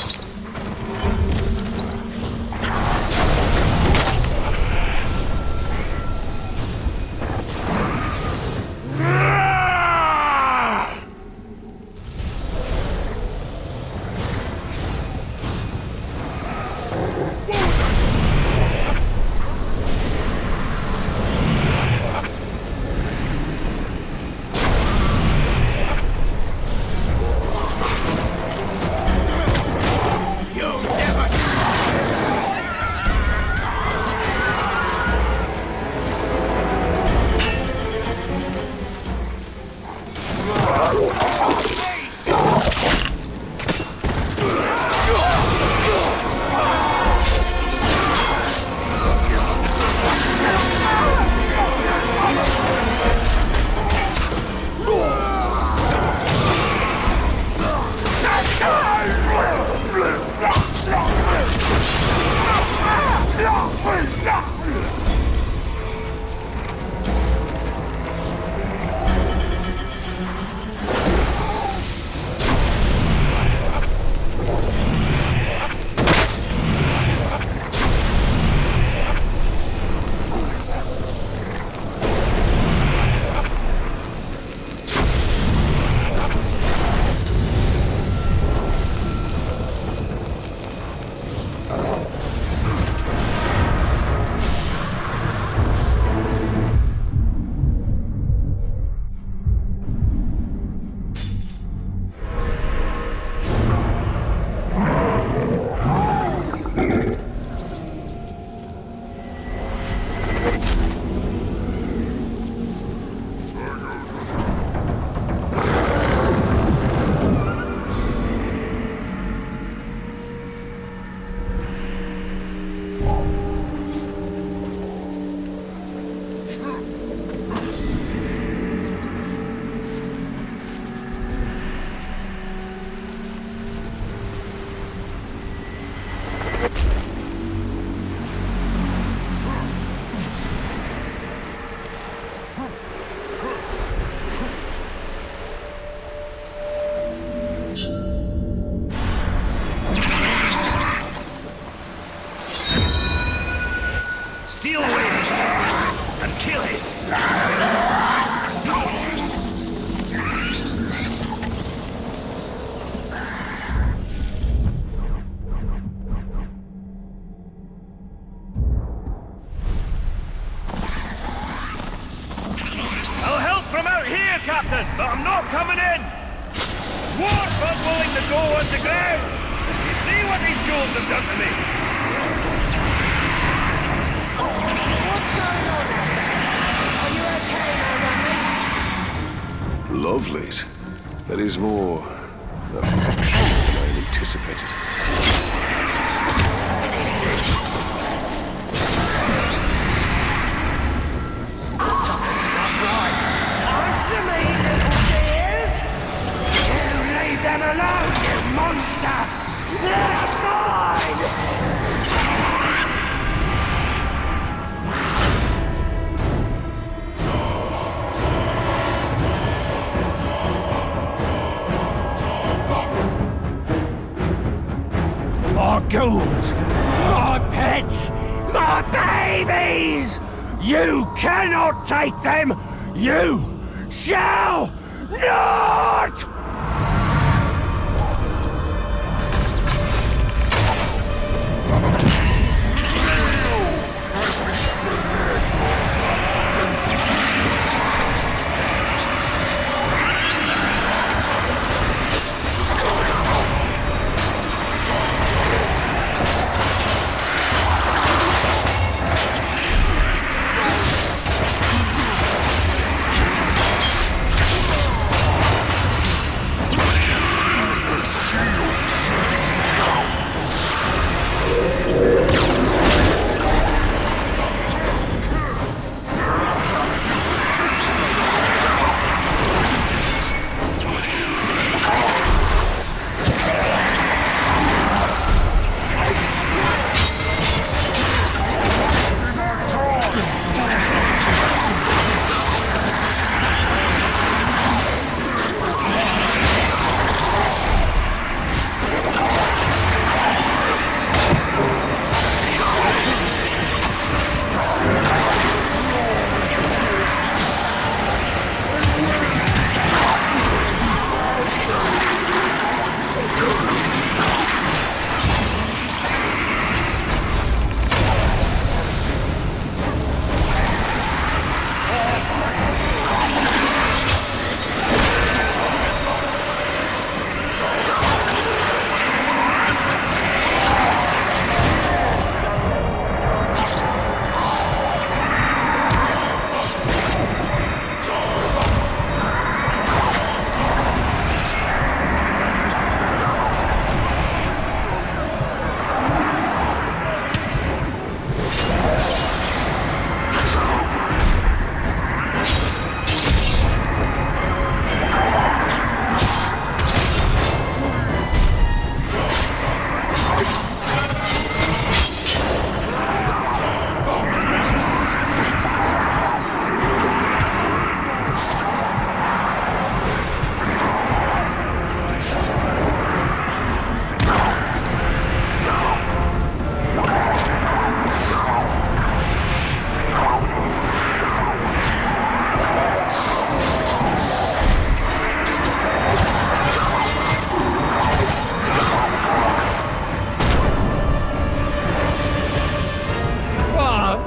Steal away his horse and kill him. I'll help from out here, Captain, but I'm not coming in. Dwarf unwilling to go underground. You see what these ghouls have done to me? What's going on out there? Are you okay now, Lovelace? Lovelace? That is more affection. anticipated. Answer me, little dears! You leave them alone, you monster! They're mine! My ghouls! My pets! My babies! You cannot take them! You shall not!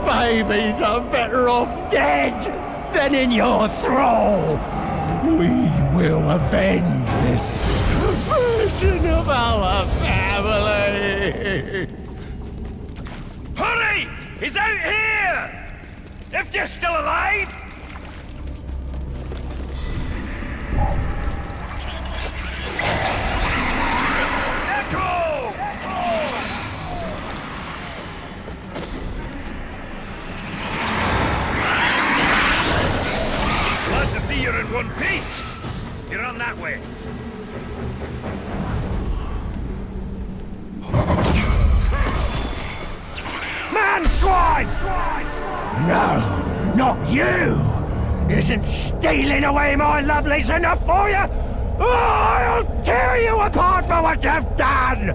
Babies are better off dead than in your thrall. We will avenge this version of our family. Hurry! He's out here! If you're still alive! Echo! Glad to see you're in one piece. You're on that way. Man swine! No, not you! Isn't stealing away my lovelies enough for you? Oh, I'll tear you apart for what you've done!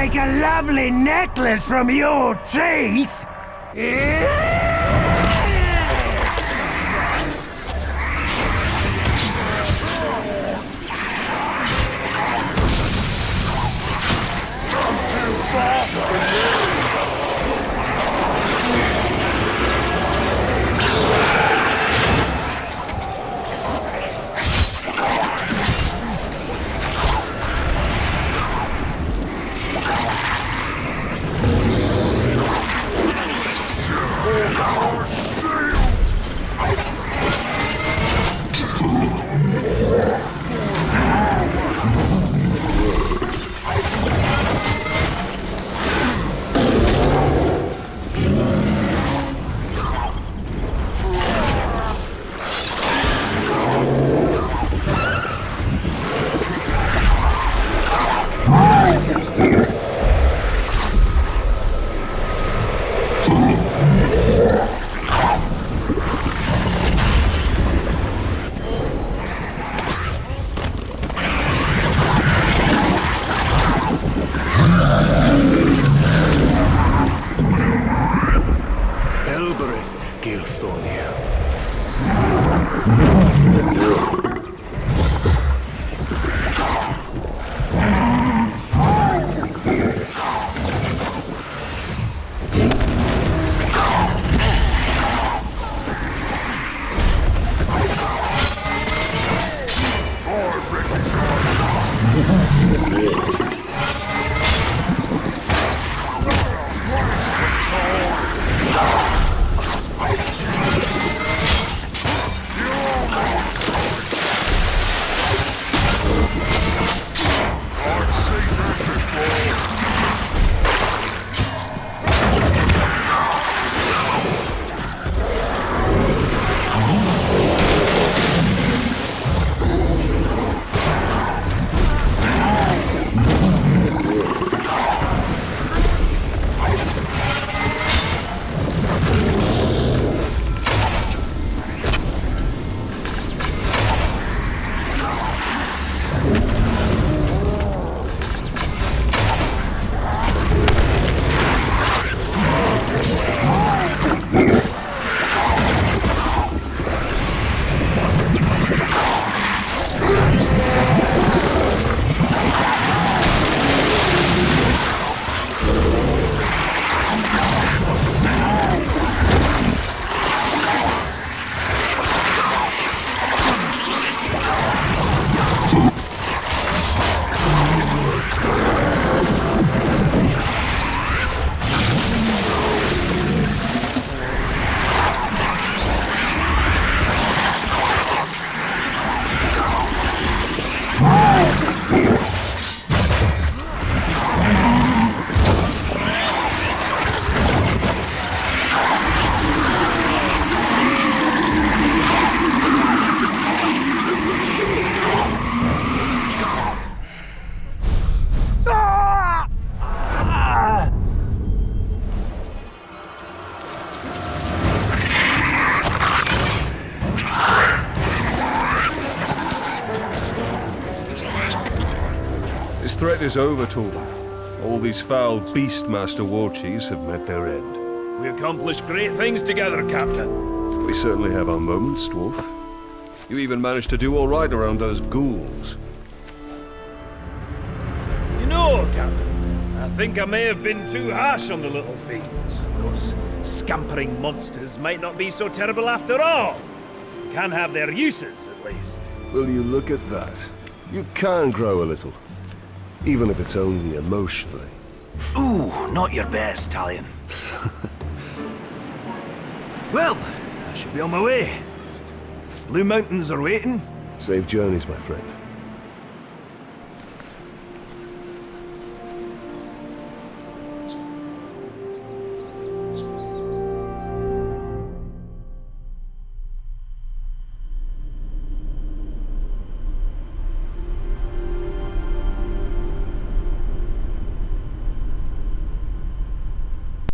make a lovely necklace from your teeth. This threat is over, Torvald. All these foul Beastmaster war chiefs have met their end. We accomplished great things together, Captain. We certainly have our moments, Dwarf. You even managed to do all right around those ghouls. You know, Captain, I think I may have been too harsh on the little fiends. Those scampering monsters might not be so terrible after all. Can have their uses, at least. Will you look at that? You can grow a little. Even if it's only emotionally. Ooh, not your best, Talion. Well, I should be on my way. Blue Mountains are waiting. Safe journeys, my friend.